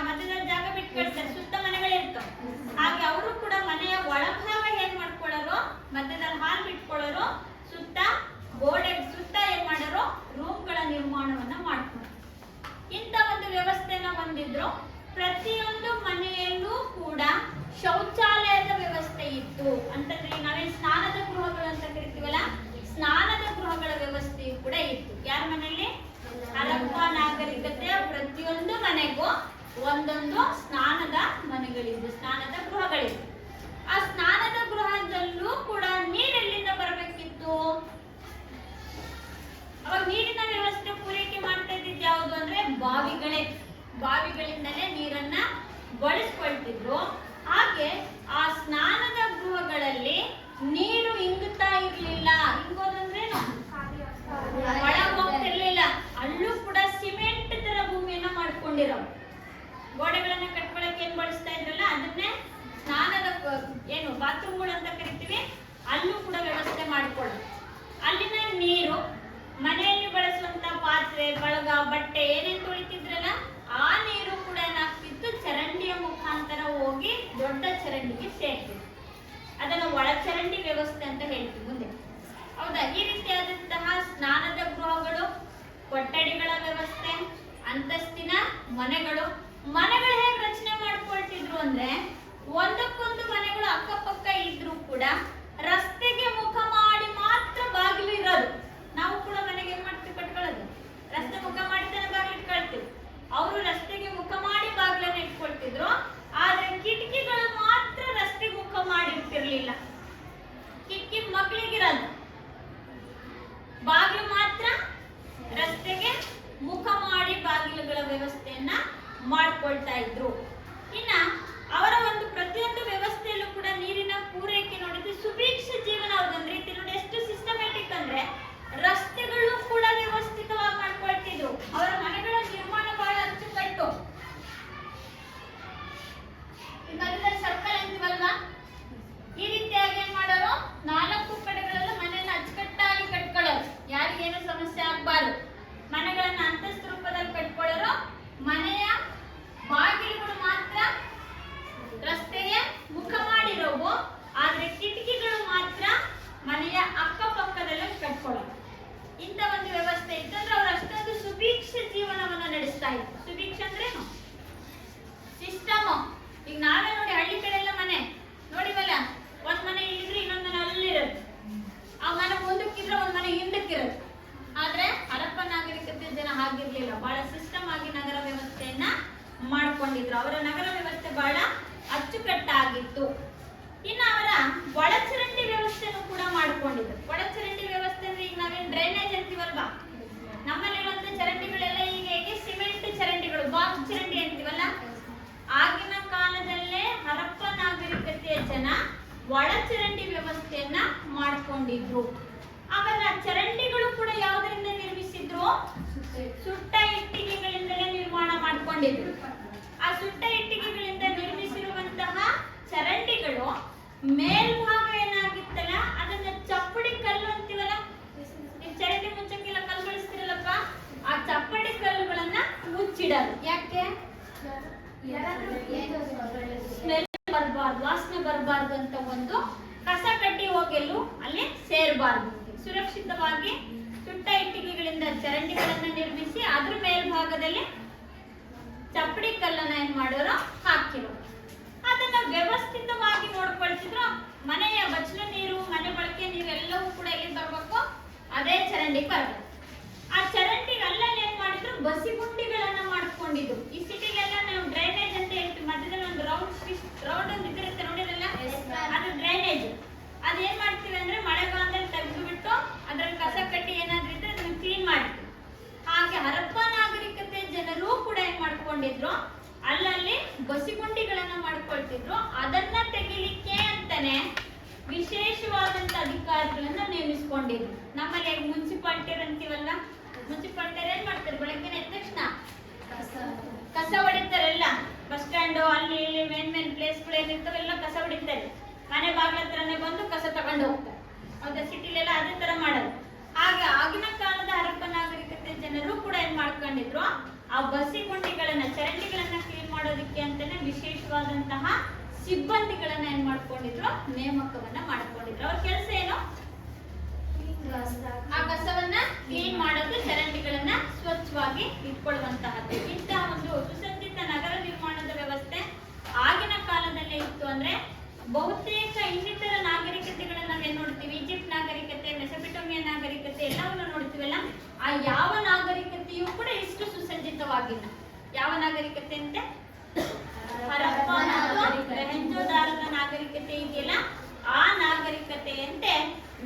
ಮಧ್ಯದಲ್ಲಿ ಜಾಗ ಬಿಟ್ಕೊಳ್ತಾರೆ, ಸುತ್ತ ಮನೆಗಳಿರ್ತವೆ. ಹಾಗೆ ಅವರು ಕೂಡ ಮನೆಯ ಒಳಭಾಗ ಹೇಗ್ ಮಾಡ್ಕೊಳ್ಳೋರು, ಮಧ್ಯದಲ್ಲಿ ಹಾಲ್ ಬಿಟ್ಕೊಳ್ಳೋರು, ಸುತ್ತ ಗೋಡೆ ಸುತ್ತ ಏನ್ ಮಾಡೋರು, ರೂಮ್ಗಳ ನಿರ್ಮಾಣವನ್ನ ಮಾಡ್ಕೊಂಡು ಇಂಥ ಒಂದು ವ್ಯವಸ್ಥೆನ ಹೊಂದಿದ್ರು. ಪ್ರತಿಯೊಂದು ಮನೆಯಲ್ಲೂ ಕೂಡ ಶೌಚಾಲಯದ ವ್ಯವಸ್ಥೆ ಇತ್ತು. ಅಂತಂದ್ರೆ ನಾವೇನ್ ಸ್ನಾನದ ಗೃಹಗಳು ಅಂತ ಕರಿತೀವಲ್ಲ, ಸ್ನಾನದ ಗೃಹಗಳ ವ್ಯವಸ್ಥೆಯು ಕೂಡ ಇತ್ತು. ಯಾರ ಮನೆಯಲ್ಲಿ? ಹರಪ್ಪ ನಾಗರಿಕತೆಯ ಪ್ರತಿಯೊಂದು ಮನೆಗೂ ಒಂದೊಂದು ಸ್ನಾನದ ಮನೆಗಳಿದ್ವು, ಸ್ನಾನದ ಗೃಹಗಳಿದ್ವು. ಆ ಸ್ನಾನದ ಗೃಹದಲ್ಲೂ ಕೂಡ ನೀರೆಲ್ಲಿಂದ ಬರಬೇಕಿತ್ತು? ಅವಾಗ ನೀರಿನ ವ್ಯವಸ್ಥೆ ಪೂರೈಕೆ ಮಾಡ್ತಾ ಇದ್ದಿದ್ದು ಯಾವುದು ಅಂದ್ರೆ ಬಾವಿಗಳೇ. ಬಾವಿಗಳಿಂದಲೇ ನೀರನ್ನ ಬಳಸ್ಕೊಳ್ತಿದ್ರು. ಹಾಗೆ ಆ ಸ್ನಾನದ ಗೃಹಗಳಲ್ಲಿ ನೀರು ಇಂಗುತ್ತಾ ಇರ್ಲಿಲ್ಲ. ಇಂಗೋದಂದ್ರೇನು? ಒಳಗೆ ಹೋಗ್ತಿರ್ಲಿಲ್ಲ. ಅಲ್ಲೂ ಕೂಡ ಸಿಮೆಂಟ್ ತರ ಭೂಮಿಯನ್ನ ಮಾಡ್ಕೊಂಡಿರೋ, ಗೋಡೆಗಳನ್ನ ಕಟ್ಕೊಳಕ್ಕೆ ಏನ್ ಬಳಸ್ತಾ ಇದ್ರಲ್ಲ ಅದನ್ನೇ ಸ್ನಾನದ ಏನು ಬಾತ್ರೂಮ್ಗಳು ಅಂತ ಕರಿತೀವಿ, ಅಲ್ಲೂ ಕೂಡ ವ್ಯವಸ್ಥೆ ಮಾಡ್ಕೊಳ್ಳೋದು. ಅಲ್ಲಿನ ನೀರು ಮನೆಯಲ್ಲಿ ಬಳಸುವಂತ ಪಾತ್ರೆ, ಬಳಗ, ಬಟ್ಟೆ ಏನೇನು ತೊಳಿತಿದ್ರಲ್ಲ ಆ ನೀರು ಕೂಡ ಏನಾಗ್ತಿತ್ತು, ಚರಂಡಿಯ ಮುಖಾಂತರ ಹೋಗಿ ದೊಡ್ಡ ಚರಂಡಿಗೆ ಸೇರ್ತಿತ್ತು. ಅದನ್ನು ಒಳಚರಂಡಿ ವ್ಯವಸ್ಥೆ ಅಂತ ಹೇಳ್ತೀವಿ ಮುಂದೆ. ಹೌದಾ? ಈ ರೀತಿಯಾದಂತಹ ಸ್ನಾನದ ಗೃಹಗಳು, ಕೊಠಡಿಗಳ ವ್ಯವಸ್ಥೆ, ಅಂತಸ್ತಿನ ಮನೆಗಳು. ಮನೆಗಳು ಹೇಗೆ ರಚನೆ ಮಾಡ್ಕೊಳ್ತಿದ್ರು ಅಂದ್ರೆ ಒಂದಕ್ಕೊಂದು ಮನೆಗಳು ಅಕ್ಕಪಕ್ಕ ಇದ್ರೂ ಕೂಡ ರಸ್ತೆಗೆ ಮುಖ ಮಾಡಿ ಮಾತ್ರ ಬಾಗಿಲು ಇರೋದು. ನಾವು ಕೂಡ ಮನೆಗೆ ಏನ್ ಮಾಡ್ತೀವಿ, ಕಟ್ಕೊಳ್ಳೋದು ರಸ್ತೆ ಮುಖ ಮಾಡಿದ್ರೆ ಬಾಗಿಲು ಇಟ್ಕೊಳ್ತೀವಿ. ಅವರು ರಸ್ತೆಗೆ ಮುಖ ಮಾಡಿ ಬಾಗಿಲನ್ನ ಇಟ್ಕೊಳ್ತಿದ್ರು. ಆದ್ರೆ ಕಿಟಕಿಗಳು ಮಾತ್ರ ರಸ್ತೆಗೆ ಮುಖ ಮಾಡಿರ್ತಿರ್ಲಿಲ್ಲ. ಕಿಟಕಿ ಮಕ್ಕಳಿಗಿರೋದು, ಬಾಗಿಲು ಮಾತ್ರ ರಸ್ತೆಗೆ ಮುಖ ಮಾಡಿ ಬಾಗಿಲುಗಳ ವ್ಯವಸ್ಥೆಯನ್ನ ಮಾಡ್ಕೊಳ್ತಾ ಇದ್ರು. ಇನ್ನ ಅವರ ಒಂದು ಪ್ರತಿಯೊಂದು ವ್ಯವಸ್ಥೆಯಲ್ಲೂ ಕೂಡ ನೀರಿನ ಪೂರೈಕೆ ನೋಡಿದ್ರೆ ಸುಭಿಕ್ಷ ಜೀವನ ಅವ್ರದೊಂದು ರೀತಿ ನೋಡಿ ಎಷ್ಟು ಸಿಸ್ಟಮ್ಯಾಟಿಕ್ ಅಂದ್ರೆ ರಸ್ತೆಗಳು ಕೂಡ ವ್ಯವಸ್ಥಿತವಾಗಿ ಮಾಡ್ಕೊಳ್ತಿದ್ರು. ಅವರ ಮನೆಗಳ ನಿರ್ಮಾಣ ಬಹಳ ಅಚ್ಚುಕಟ್ಟು. ಸರ್ಕಲ್ ಅಂತೀವಲ್ವಾ, ಈ ರೀತಿಯಾಗಿ ಏನ್ ಮಾಡೋರು, 4 ಕಡೆಗಳೆಲ್ಲ ಮನೆಯನ್ನ ಅಚ್ಚುಕಟ್ಟಾಗಿ ಕಟ್ಕೊಳ್ಳೋರು, ಯಾರಿಗೇನು ಸಮಸ್ಯೆ ಆಗ್ಬಾರ್ದು. ಮನೆಗಳನ್ನ ಅಂತಸ್ತು ರೂಪದಲ್ಲಿ ಕಟ್ಕೊಳ್ಳೋರು. ಮನೆಯ ಬಾಗಿಲುಗಳು ಮಾತ್ರ ರಸ್ತೆಗೆ ಮುಖ ಮಾಡಿರೋವು, ಆದ್ರೆ ಕಿಟಕಿಗಳು ಮಾತ್ರ ಮನೆಯ ಅಕ್ಕಪಕ್ಕದಲ್ಲೇ ಕಟ್ಕೊಳ್ಳೋರು. ಇಂಥ ಒಂದು ವ್ಯವಸ್ಥೆ ಇತ್ತಂದ್ರೆ ಅವ್ರು ಅಷ್ಟೊಂದು ಸುಭಿಕ್ಷ ಜೀವನವನ್ನ ನಡೆಸ್ತಾ ಇದ್ರು. ಸುಭಿಕ್ಷ ಅಂದ್ರೇನು? ಸಿಸ್ಟಮ್. ಈಗ ನಾವೇ ನೋಡಿ ಹಳ್ಳಿ ಕಡೆ ಎಲ್ಲ ಮನೆ ನೋಡಿವಲ್ಲ, ಒಂದ್ ಮನೆ ಇಲ್ಲಿದ್ರೆ ಇನ್ನೊಂದ್ ಮನೆ ಅಲ್ಲಿರೋದು, ಆ ಮನೆ ಮುಂದಕ್ಕಿದ್ರೆ ಒಂದ್ ಮನೆ ಹಿಂದಕ್ಕಿರೋದು. ಆದ್ರೆ ಹರಪ್ಪ ನಾಗರಿಕತೆ ಜನ ಹಾಗಿರ್ಲಿಲ್ಲ, ಬಹಳ ಸಿಸ್ಟಮ್ ಆಗಿ ನಗರ ವ್ಯವಸ್ಥೆಯನ್ನ ಮಾಡ್ಕೊಂಡಿದ್ರು. ಅವರ ನಗರ ವ್ಯವಸ್ಥೆ ಬಹಳ ಅಚ್ಚುಕಟ್ಟಾಗಿತ್ತು. ಇನ್ನು ಅವರ ಒಳಚರಂಡಿ ವ್ಯವಸ್ಥೆನೂ ಕೂಡ ಮಾಡ್ಕೊಂಡಿದ್ರು. ಒಳಚರಂಡಿ ವ್ಯವಸ್ಥೆ ಅಂದ್ರೆ ಈಗ ನಾವೇನ್ ಡ್ರೈನೇಜ್ ಅಂತೀವಲ್ವಾ, ನಮ್ಮಲ್ಲಿರುವಂತ ಚರಂಡಿಗಳೆಲ್ಲ ಈಗ ಹೇಗೆ ಸಿಮೆಂಟ್ ಚರಂಡಿಗಳು, ಬಾಕ್ಸ್ ಚರಂಡಿ ಅಂತೀವಲ್ಲ, ಆಗಿನ ಕಾಲದಲ್ಲೇ ಹರಪ್ಪ ನಾಗರಿಕತೆಯ ಜನ ಒಳಚರಂಡಿ ವ್ಯವಸ್ಥೆಯನ್ನ ಮಾಡ್ಕೊಂಡಿದ್ರು. ಹಾಗಾದ್ರೆ ಆ ಚರಂಡಿಗಳು ಕೂಡ ಯಾವುದರಿಂದ ನಿರ್ಮಿಸಿದ್ರು? ಸುಟ್ಟ ಇಟ್ಟಿಗೆಗಳಿಂದಲೇ ನಿರ್ಮಾಣ ಮಾಡ್ಕೊಂಡಿದ್ರು. ಆ ಸುಟ್ಟ ಇಟ್ಟಿಗೆಗಳಿಂದ ನಿರ್ಮಿಸಿರುವಂತಹ ಚರಂಡಿಗಳು ಮೇಲ್ಭಾಗ ಏನಾಗಿತ್ತಲ್ಲ ಅದನ್ನ ಚಪ್ಪಡಿ ಕಲ್ಲು ಅಂತೀವಲ್ಲ, ಚರಂಡಿ ಮುಚ್ಚಕ್ಕೆಲ್ಲ ಕಲ್ಲು ಬಳಸ್ತಿರಲ್ಲಪ್ಪ, ಆ ಚಪ್ಪಡಿ ಕಲ್ಲುಗಳನ್ನ ಮುಚ್ಚಿಡೋದು. ಯಾಕೆ? ಸ್ಮೆಲ್ ಬರಬಾರ್ದು, ವಾಸನೆ ಬರಬಾರ್ದು ಅಂತ, ಒಂದು ಕಸ ಕಡ್ಡಿ ಹೋಗೆಲ್ಲೂ ಅಲ್ಲಿ ಸೇರಬಾರ್ದು. ಸುರಕ್ಷಿತವಾಗಿ ಸುಟ್ಟ ಇಟ್ಟಿಗೆಗಳಿಂದ ಚರಂಡಿಗಳನ್ನ ನಿರ್ಮಿಸಿ ಅದ್ರ ಮೇಲ್ಭಾಗದಲ್ಲಿ ಚಪ್ಪಡಿ ಕಲ್ಲನ್ನ ಏನ್ ಮಾಡೋರು, ಹಾಕಿರೋರು. ಅದನ್ನ ವ್ಯವಸ್ಥಿತವಾಗಿ ನೋಡ್ಕೊಳ್ತಿದ್ರು. ಮನೆಯ ಬಚ್ಚಲ ನೀರು ಚರಂಡಿಗೆ ಬರಬೇಕು. ಆ ಚರಂಡಿಗೆ ಅಲ್ಲಲ್ಲಿ ಏನ್ ಮಾಡಿದ್ರು, ಬಸಿಗುಂಡಿಗಳನ್ನ ಮಾಡ್ಕೊಂಡಿದ್ರು. ಈ ಸಿಟಿಗೆಲ್ಲ ನಾವು ಡ್ರೈನೇಜ್ ಅಂತ ಹೇಳ್ತೀವಿ, ಮಧ್ಯದಲ್ಲಿ ಒಂದು ರೌಂಡ್ ಒಂದು ಇದಿರುತ್ತೆ ನೋಡಿರಲ್ಲ, ಅದು ಡ್ರೈನೇಜ್. ಅದೇನ್ ಮಾಡ್ತೀವಿ ಅಂದ್ರೆ ಮಳೆಗಾಲದಲ್ಲಿ ತೆಗೆದು ಬಿಟ್ಟು ಅದ್ರಲ್ಲಿ ಕಸ ಕಟ್ಟಿ ಏನಾದ್ರೂ ಇದ್ರೆ ಅದನ್ನ ಕ್ಲೀನ್ ಮಾಡ್ತೀವಿ. ಹಾಗೆ ಹರಪ್ಪ ನಾಗರಿಕತೆ ಜನರು ಕೂಡ ಏನ್ ಮಾಡ್ಕೊಂಡಿದ್ರು, ಅಲ್ಲಲ್ಲಿ ಬಸಿಗುಂಡಿಗಳನ್ನ ಮಾಡ್ಕೊಳ್ತಿದ್ರು. ಅದನ್ನ ತೆಗಿಲಿಕ್ಕೆ ಅಂತಾನೆ ವಿಶೇಷವಾದಂತ ಅಧಿಕಾರಿಗಳನ್ನ ನೇಮಿಸ್ಕೊಂಡಿದ್ರು. ನಮ್ಮಲ್ಲಿ ಮುನ್ಸಿಪಾಲಿಟಿ ಅಂತೀವಲ್ಲ, ಮುನ್ಸಿಪಾಲಿಟಿ ಏನ್ ಮಾಡ್ತಾರೆ, ಬೆಳಗ್ಗೆ ಎದ್ದ ತಕ್ಷಣ ಕಸ ಹೊಡಿತಾರೆಲ್ಲ. ಬಸ್ ಸ್ಟ್ಯಾಂಡ್ ಅಲ್ಲಿ ಇಲ್ಲಿ ಮೇನ್ ಪ್ಲೇಸ್ಗಳು ಏನಿರ್ತಾವೆಲ್ಲ ಕಸ ಹೊಡಿತಾರೆ. ಮನೆ ಬಾಗಿಲ ಹತ್ರನೇ ಬಂದು ಕಸ ತಗೊಂಡು ಹೋಗ್ತಾರೆ. ಹೌದಾ, ಸಿಟಿಲೆಲ್ಲ ಅದೇ ತರ ಮಾಡೋದು. ಹಾಗೆ ಆಗಿನ ಕಾಲದ ಹರಪ್ಪ ನಾಗರಿಕತೆ ಜನರು ಕೂಡ ಏನ್ ಮಾಡ್ಕೊಂಡಿದ್ರು, ಆ ಬಸಿಗುಂಡಿಗಳನ್ನ ಚರಂಡಿಗಳನ್ನ ಕ್ಲೀನ್ ಮಾಡೋದಕ್ಕೆ ಅಂತಾನೆ ವಿಶೇಷವಾದಂತಹ ಸಿಬ್ಬಂದಿಗಳನ್ನ ಏನ್ ಮಾಡ್ಕೊಂಡಿದ್ರು, ನೇಮಕವನ್ನ ಮಾಡ್ಕೊಂಡಿದ್ರು. ಅವ್ರ ಕೆಲಸ ಏನು, ಆ ಕಸವನ್ನ ಕ್ಲೀನ್ ಮಾಡೋದು, ಚರಂಡಿಗಳನ್ನ ಸ್ವಚ್ಛವಾಗಿ ಇಟ್ಕೊಳ್ಳುವಂತಹದ್ದು. ಇಂತಹ ಒಂದು ಸುಸಜ್ಜಿತ ನಗರ ನಿರ್ಮಾಣದ ವ್ಯವಸ್ಥೆ ಆಗಿನ ಕಾಲದಲ್ಲೇ ಇತ್ತು. ಅಂದ್ರೆ ಬಹುತೇಕ ಇನ್ನಿತರ ನಾಗರಿಕತೆಗಳನ್ನ ನಾವೇನ್ ನೋಡ್ತೀವಿ, ಈಜಿಪ್ಟ್ ನಾಗರಿಕತೆ, ಮೆಸೊಪೊಟೇಮಿಯಾ ನಾಗರಿಕತೆ ಎಲ್ಲವನ್ನು ನೋಡ್ತೀವಲ್ಲ, ಆ ಯಾವ ನಾಗರಿಕತೆಯೂ ಕೂಡ ಇಷ್ಟು ಸುಸಜ್ಜಿತವಾಗಿಲ್ಲ. ಯಾವ ನಾಗರಿಕತೆ ಅಂತೆ, ಹರಪ್ಪ ಮೊಹೆಂಜೊದಾರೊದ ನಾಗರಿಕತೆ ಇದೆಯಲ್ಲ, ಆ ನಾಗರಿಕತೆಯಂತೆ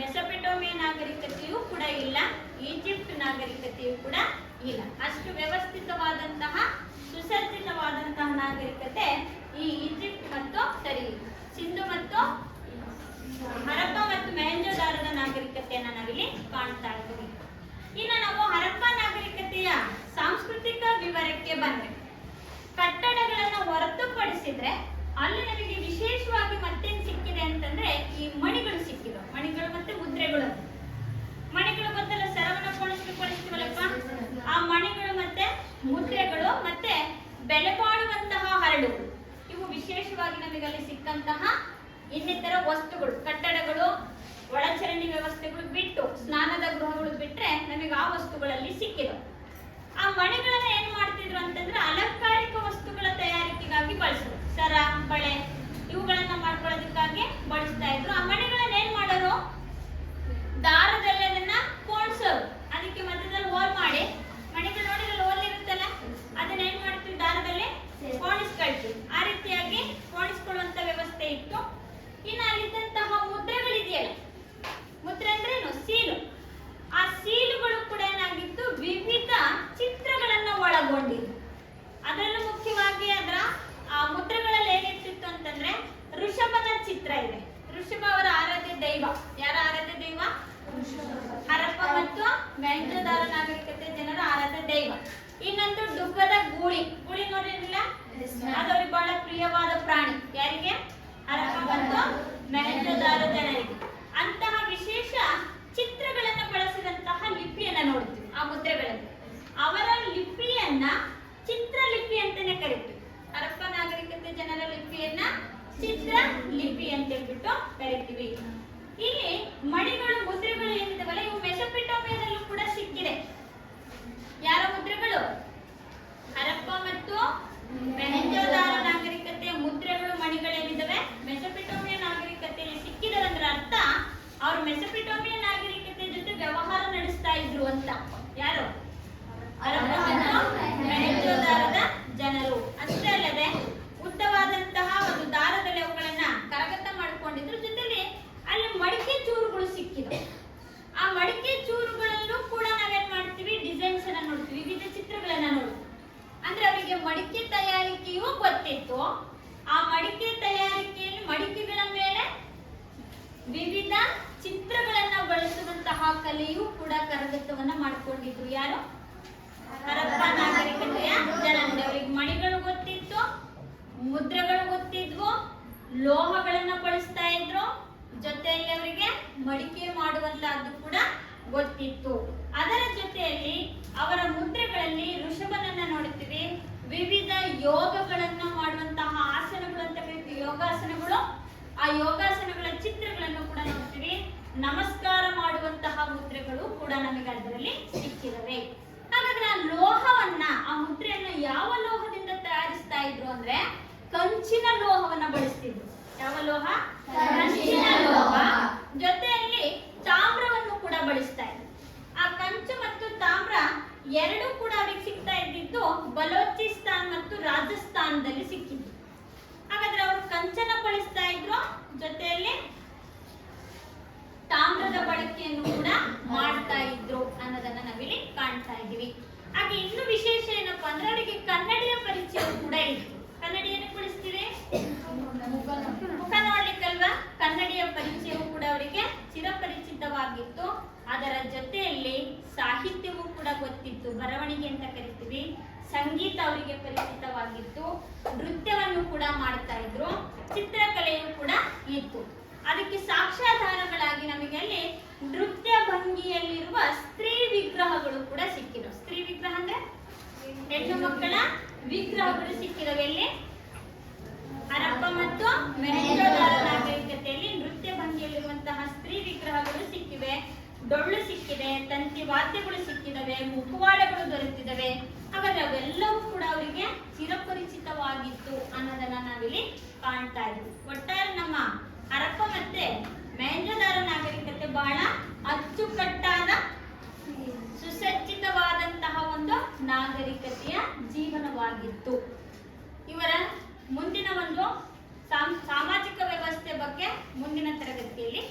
ಮೆಸೊಪೊಟೇಮಿಯಾ ನಾಗರಿಕತೆಯೂ ಕೂಡ ಇಲ್ಲ, ಈಜಿಪ್ಟ್ ನಾಗರಿಕತೆಯೂ ಕೂಡ ಇಲ್ಲ. ಅಷ್ಟು ವ್ಯವಸ್ಥಿತವಾದಂತಹ ಸುಸಜ್ಜಿತವಾದಂತಹ ನಾಗರಿಕತೆ ಈ ಈಜಿಪ್ಟ್ ಮತ್ತು ಸಿಂಧು ಮತ್ತು ಹರಪ್ಪ ಮತ್ತು ಮೊಹೆಂಜೊದಾರೊದ ನಾಗರಿಕತೆಯನ್ನ ನಾವಿಲ್ಲಿ ಕಾಣ್ತಾ ಇದ್ದೀವಿ. ಇನ್ನು ನಾವು ಹರಪ್ಪ ನಾಗರಿಕತೆಯ ಸಾಂಸ್ಕೃತಿಕ ವಿವರಕ್ಕೆ ಬಂದ್ರೆ, ಕಟ್ಟಡಗಳನ್ನು ಹೊರತುಪಡಿಸಿದ್ರೆ ಅಲ್ಲಿ ನಮಗೆ ವಿಶೇಷವಾಗಿ ಮತ್ತೇನ್ ಸಿಕ್ಕಿದೆ ಅಂತಂದ್ರೆ ಈ ಮಣಿಗಳು ಸಿಕ್ಕಿದೆ. ಮಣಿಗಳು ಮತ್ತೆ ಮುದ್ರೆಗಳು. ಮಣಿಗಳು ಗೊತ್ತಲ್ಲ, ಸರವನ್ನ ಪಡಿಸ್ತೀವಲ್ಲಪ್ಪ, ಆ ಮಣಿಗಳು ಮತ್ತೆ ಮುದ್ರೆಗಳು ಮತ್ತೆ ಬೆಲೆ ಬಾಳುವಂತಹ ಹರಳುಗಳು, ಇವು ವಿಶೇಷವಾಗಿ ನಮಗೆ ಅಲ್ಲಿ ಸಿಕ್ಕಂತಹ ಇನ್ನಿತರ ವಸ್ತುಗಳು. ಕಟ್ಟಡಗಳು, ಒಳಚರಂಡಿ ವ್ಯವಸ್ಥೆಗಳು ಬಿಟ್ಟು, ಸ್ನಾನದ ಗೃಹಗಳು ಬಿಟ್ರೆ ನಮಗೆ ಆ ವಸ್ತುಗಳಲ್ಲಿ ಸಿಕ್ಕಿದೆ. ಆ ಮಣಿಗಳನ್ನ ಏನ್ ಮಾಡ್ತಿದ್ರು ಅಂತಂದ್ರೆ ಅಲಂಕಾರಿಕ ವಸ್ತುಗಳ ತಯಾರಿಕೆಗಾಗಿ ಬಳಸಿದ್ರು. ಸರ, ಬಳೆ ಇವುಗಳನ್ನ ಮಾಡ್ಕೊಳ್ಳೋದಕ್ಕಾಗಿ ಬಳಸ್ತಾ ಇದ್ರು. ಆ ಮಣಿಗಳನ್ನ ಏನ್ ಮಾಡೋರು, ದಾರದಲ್ಲಿ ಅದನ್ನ ಕೋಣ್ಸೋರು. ಅದಕ್ಕೆ ಮಧ್ಯದಲ್ಲಿ ಹೋಲ್ ಮಾಡಿ, ಮಣಿಗಳು ನೋಡಿದ್ರೆ ಹೋಲ್ ಇರುತ್ತಲ್ಲ, ಅದನ್ನ ಏನ್ ಮಾಡ್ತೀವಿ, ದಾರದಲ್ಲಿ ಕೋಣಿಸ್ಕೊಳ್ತೀವಿ. ಆ ರೀತಿಯಾಗಿ ಕೋಣಿಸ್ಕೊಳ್ಳುವಂತ ವ್ಯವಸ್ಥೆ ಇತ್ತು. ಇನ್ನು ಅಲ್ಲಿದ್ದಂತಹ ಮುದ್ರೆಗಳಿದೆಯಲ್ಲ, ಮುದ್ರೆ ಅಂದ್ರೆ ಏನು, ಸೀಲು. ಆ ಸೀಲುಗಳು ಕೂಡ ಏನಾಗಿತ್ತು, ವಿವಿಧ ಚಿತ್ರಗಳನ್ನ ಒಳಗೊಂಡಿದ್ದು. ಅದರಲ್ಲೂ ಮುಖ್ಯವಾಗಿ ಅದರ ಆ ಮುದ್ರೆಗಳಲ್ಲಿ ಏನಿರ್ತಿತ್ತು ಅಂತಂದ್ರೆ ಋಷಭನ ಚಿತ್ರ ಇದೆ. ಋಷಭ ಅವರ ಆರಾಧ್ಯ ದೈವ. ಯಾರ ಆರಾಧ್ಯ ದೈವ, ಹರಪ್ಪ ಮತ್ತು ಮೊಹೆಂಜೊದಾರೋ ನಾಗರಿಕತೆ ಜನರ ಆರಾಧ್ಯ ದೈವ. ಇನ್ನೊಂದು ಡುಬ್ಬದ ಗೂಳಿ. ಗೂಳಿ ನೋಡಿರಲಿಲ್ಲ, ಅದು ಅವ್ರಿಗೆ ಬಹಳ ಪ್ರಿಯವಾದ ಪ್ರಾಣಿ. ಯಾರಿಗೆ, ಹರಪ್ಪ ಮತ್ತು ಮೊಹೆಂಜೊದಾರೋ ಜನರಿಗೆ. ಅಂತಹ ವಿಶೇಷ ಚಿತ್ರಗಳನ್ನ ಬಳಸಿದಂತಹ ಲಿಪಿಯನ್ನ ನೋಡ್ತೀವಿ ಆ ಮುದ್ರೆಗಳಲ್ಲಿ. ಅವರ ಲಿಪಿಯನ್ನ ಚಿತ್ರಲಿಪಿ ಅಂತಾನೆ ಕರಿತೀವಿ. ಹರಪ್ಪ ನಾಗರಿಕತೆ ಜನರ ಲಿಪಿಯನ್ನ ಚಿತ್ರ ಲಿಪಿ ಅಂತ ಹೇಳ್ಬಿಟ್ಟು ಕರಿತೀವಿ. ಇಲ್ಲಿ ಮಣಿಗಳು, ಮುದ್ರೆಗಳು ಏನಿದಾವಲ್ಲ, ಇವು ಮೆಸೊಪೊಟೇಮಿಯಾದಲ್ಲೂ ಕೂಡ ಸಿಕ್ಕಿದೆ. ಯಾರ ಮುದ್ರೆಗಳು, ಹರಪ್ಪ ಮತ್ತು ಮೊಹೆಂಜೊದಾರೋ ನಾಗರಿಕತೆಯ ಮುದ್ರೆಗಳು, ಮಣಿಗಳೇನಿದಾವೆ ಮೆಸೊಪೊಟೇಮಿಯಾ ನಾಗರಿಕತೆಯಲ್ಲಿ ಸಿಕ್ಕಿದೆ. ಅಂದ್ರೆ ಅರ್ಥ ಅವರು ಮೆಸೊಪೊಟೇಮಿಯಾ ನಾಗರಿಕತೆ ಜೊತೆ ವ್ಯವಹಾರ ನಡೆಸ್ತಾ ಇದ್ರು ಅಂತ. ಯಾರು, ಹರಪ್ಪ ಮತ್ತು ಮೊಹೆಂಜೊದಾರೋದ ಜನರು. ಅಷ್ಟೇ ಅಲ್ಲದೆ ಉದ್ದವಾದಂತಹ ಒಂದು ದಾರದಲ್ಲಿ ಅವುಗಳನ್ನ ಕರಗತ ಮಾಡಿಕೊಂಡಿದ್ರು. ಜೊತೆಲಿ ಅಲ್ಲಿ ಮಡಿಕೆ ಚೂರುಗಳು ಸಿಕ್ಕಿದೆ. ಆ ಮಡಿಕೆ ಚೂರುಗಳಲ್ಲೂ ಕೂಡ ನಾವೇನ್ ಮಾಡ್ತೀವಿ, ಡಿಸೈನ್ಸ್ ಅನ್ನ ನೋಡ್ತೀವಿ, ವಿವಿಧ ಚಿತ್ರಗಳನ್ನ ನೋಡ್ತೀವಿ. ಅಂದ್ರೆ ಅವರಿಗೆ ಮಡಿಕೆ ತಯಾರಿಕೆಯೂ ಗೊತ್ತಿತ್ತು. ಆ ಮಡಿಕೆ ತಯಾರಿಕೆಯಲ್ಲಿ ಮಡಿಕೆಗಳ ಮೇಲೆ ವಿವಿಧ ಚಿತ್ರಗಳನ್ನ ಬಳಸುವಂತಹ ಕಲೆಯೂ ಕೂಡ ಕರಗತವನ್ನ ಮಾಡ್ಕೊಂಡಿದ್ರು. ಯಾರು, ಹರಪ್ಪ ನಾಗರಿಕತೆಯ ಜನರು. ಅವರಿಗೆ ಮಣಿಗಳು ಗೊತ್ತಿತ್ತು, ಮುದ್ರೆಗಳು ಗೊತ್ತಿದ್ವು, ಲೋಹಗಳನ್ನ ಬಳಸ್ತಾ ಇದ್ರು, ಜೊತೆಯಲ್ಲಿ ಅವರಿಗೆ ಮಡಿಕೆ ಮಾಡುವಂತಹದ್ದು ಕೂಡ ಗೊತ್ತಿತ್ತು. ಅದರ ಜೊತೆಯಲ್ಲಿ ಅವರ ಮುದ್ರೆಗಳಲ್ಲಿ ಋಷಭನನ್ನ ನೋಡ್ತೀವಿ, ವಿವಿಧ ಯೋಗಗಳನ್ನ ಮಾಡುವಂತಹ ಆಸನಗಳು ಅಂತ ಕರಿತೀವಿ, ಯೋಗಾಸನಗಳು. ಆ ಯೋಗಾಸನಗಳ ಚಿತ್ರಗಳನ್ನು ಕೂಡ ನೋಡ್ತೀವಿ. ನಮಸ್ಕಾರ ಮಾಡುವಂತಹ ಮುದ್ರೆಗಳು ಕೂಡ ನಮಗೆ ಅದರಲ್ಲಿ ಸಿಕ್ಕಿದವೆ. ಹಾಗಾದ್ರೆ ಆ ಲೋಹವನ್ನ, ಆ ಮುದ್ರೆಯನ್ನ ಯಾವ ಲೋಹದಿಂದ ತಯಾರಿಸ್ತಾ ಇದ್ರು ಅಂದ್ರೆ ಕಂಚಿನ ಲೋಹವನ್ನ ಬಳಸ್ತಿದ್ರು. ಯಾವ ಲೋಹ, ಕಂಚಿನ ಲೋಹ. ಜೊತೆಯಲ್ಲಿ ತಾಮ್ರವನ್ನು ಕೂಡ ಬಳಸ್ತಾ ಇದ್ರು. ಆ ಎರಡು ಕೂಡ ಅವ್ರಿಗೆ ಸಿಗ್ತಾ ಇದ್ದಿದ್ದು ಬಲೋಚಿಸ್ತಾನ್ ಮತ್ತು ರಾಜಸ್ಥಾನದಲ್ಲಿ ಸಿಕ್ಕಿತ್ತು. ಹಾಗಾದ್ರೆ ಅವರು ಕಂಚನ ಬಳಸ್ತಾ ಇದ್ರು, ಜೊತೆಯಲ್ಲಿ ತಾಮ್ರದ ಬಳಕೆಯನ್ನು ಕೂಡ ಮಾಡ್ತಾ ಇದ್ರು ಅನ್ನೋದನ್ನ ನಾವಿಲ್ಲಿ ಕಾಣ್ತಾ ಇದ್ದೀವಿ. ಹಾಗೆ ಇನ್ನು ವಿಶೇಷ ಏನಪ್ಪಾ ಅಂದ್ರೆ ಅವರಿಗೆ ಕನ್ನಡಿಯ ಪರಿಚಯ ಕೂಡ ಇತ್ತು. ಕನ್ನಡಿ ಏನಕ್ಕೆ ಬಳಸ್ತೀವಿ? ಮುಖ ನೋಡ್ಲಿಕ್ಕಲ್ವಾ? ಕನ್ನಡಿಯ ಪರಿಚಯವು ಕೂಡ ಅವರಿಗೆ ಚಿರಪರಿಚಿತವಾಗಿತ್ತು. ಅದರ ಜೊತೆಯಲ್ಲಿ ಸಾಹಿತ್ಯವೂ ಕೂಡ ಗೊತ್ತಿತ್ತು, ಬರವಣಿಗೆ ಅಂತ ಕರಿತೀವಿ. ಸಂಗೀತ ಅವರಿಗೆ ಪರಿಚಿತವಾಗಿತ್ತು, ನೃತ್ಯವನ್ನು ಕೂಡ ಮಾಡ್ತಾ ಇದ್ರು, ಚಿತ್ರಕಲೆಯೂ ಕೂಡ ಇತ್ತು. ಅದಕ್ಕೆ ಸಾಕ್ಷ್ಯಾಧಾರಗಳಾಗಿ ನಮಗೆ ಅಲ್ಲಿ ನೃತ್ಯ ಭಂಗಿಯಲ್ಲಿರುವ ಸ್ತ್ರೀ ವಿಗ್ರಹಗಳು ಕೂಡ ಸಿಕ್ಕಿದವು. ಸ್ತ್ರೀ ವಿಗ್ರಹ ಅಂದ್ರೆ ಹೆಣ್ಣು ಮಕ್ಕಳ ವಿಗ್ರಹಗಳು ಸಿಕ್ಕಿದವೆ. ಎಲ್ಲಿ? ಹರಪ್ಪ ಮತ್ತು ಮೊಹೆಂಜೋದಾರೋ ನಾಗರಿಕತೆಯಲ್ಲಿ ನೃತ್ಯ ಭಂಗಿಯಲ್ಲಿರುವಂತಹ ಸ್ತ್ರೀ ವಿಗ್ರಹಗಳು ಸಿಕ್ಕಿವೆ. ಡೊಳ್ಳು ಸಿಕ್ಕಿದೆ, ತಂತಿ ವಾದ್ಯಗಳು ಸಿಕ್ಕಿದವೆ, ಮುಖವಾಡಗಳು ದೊರೆತಿದವೆ. ಹಾಗಾದ್ರೆ ಅವೆಲ್ಲವೂ ಕೂಡ ಅವರಿಗೆ ಚಿರಪರಿಚಿತವಾಗಿತ್ತು ಅನ್ನೋದನ್ನ ನಾವಿಲ್ಲಿ ಕಾಣ್ತಾ ಇದ್ವಿ. ಒಟ್ಟಾರೆ ನಮ್ಮ ಹರಪ್ಪ ಮತ್ತೆ ಮೊಹೆಂಜೋದಾರೋ ನಾಗರಿಕತೆ ಬಹಳ ಅಚ್ಚುಕಟ್ಟಾದ ಸುಸಜ್ಜಿತವಾದಂತಹ ಒಂದು ನಾಗರಿಕತೆಯ ಜೀವನವಾಗಿತ್ತು. ಇವರ ಮುಂದಿನ ಒಂದು ಸಾಮಾಜಿಕ ವ್ಯವಸ್ಥೆ ಬಗ್ಗೆ ಮುಂದಿನ ತರಗತಿಯಲ್ಲಿ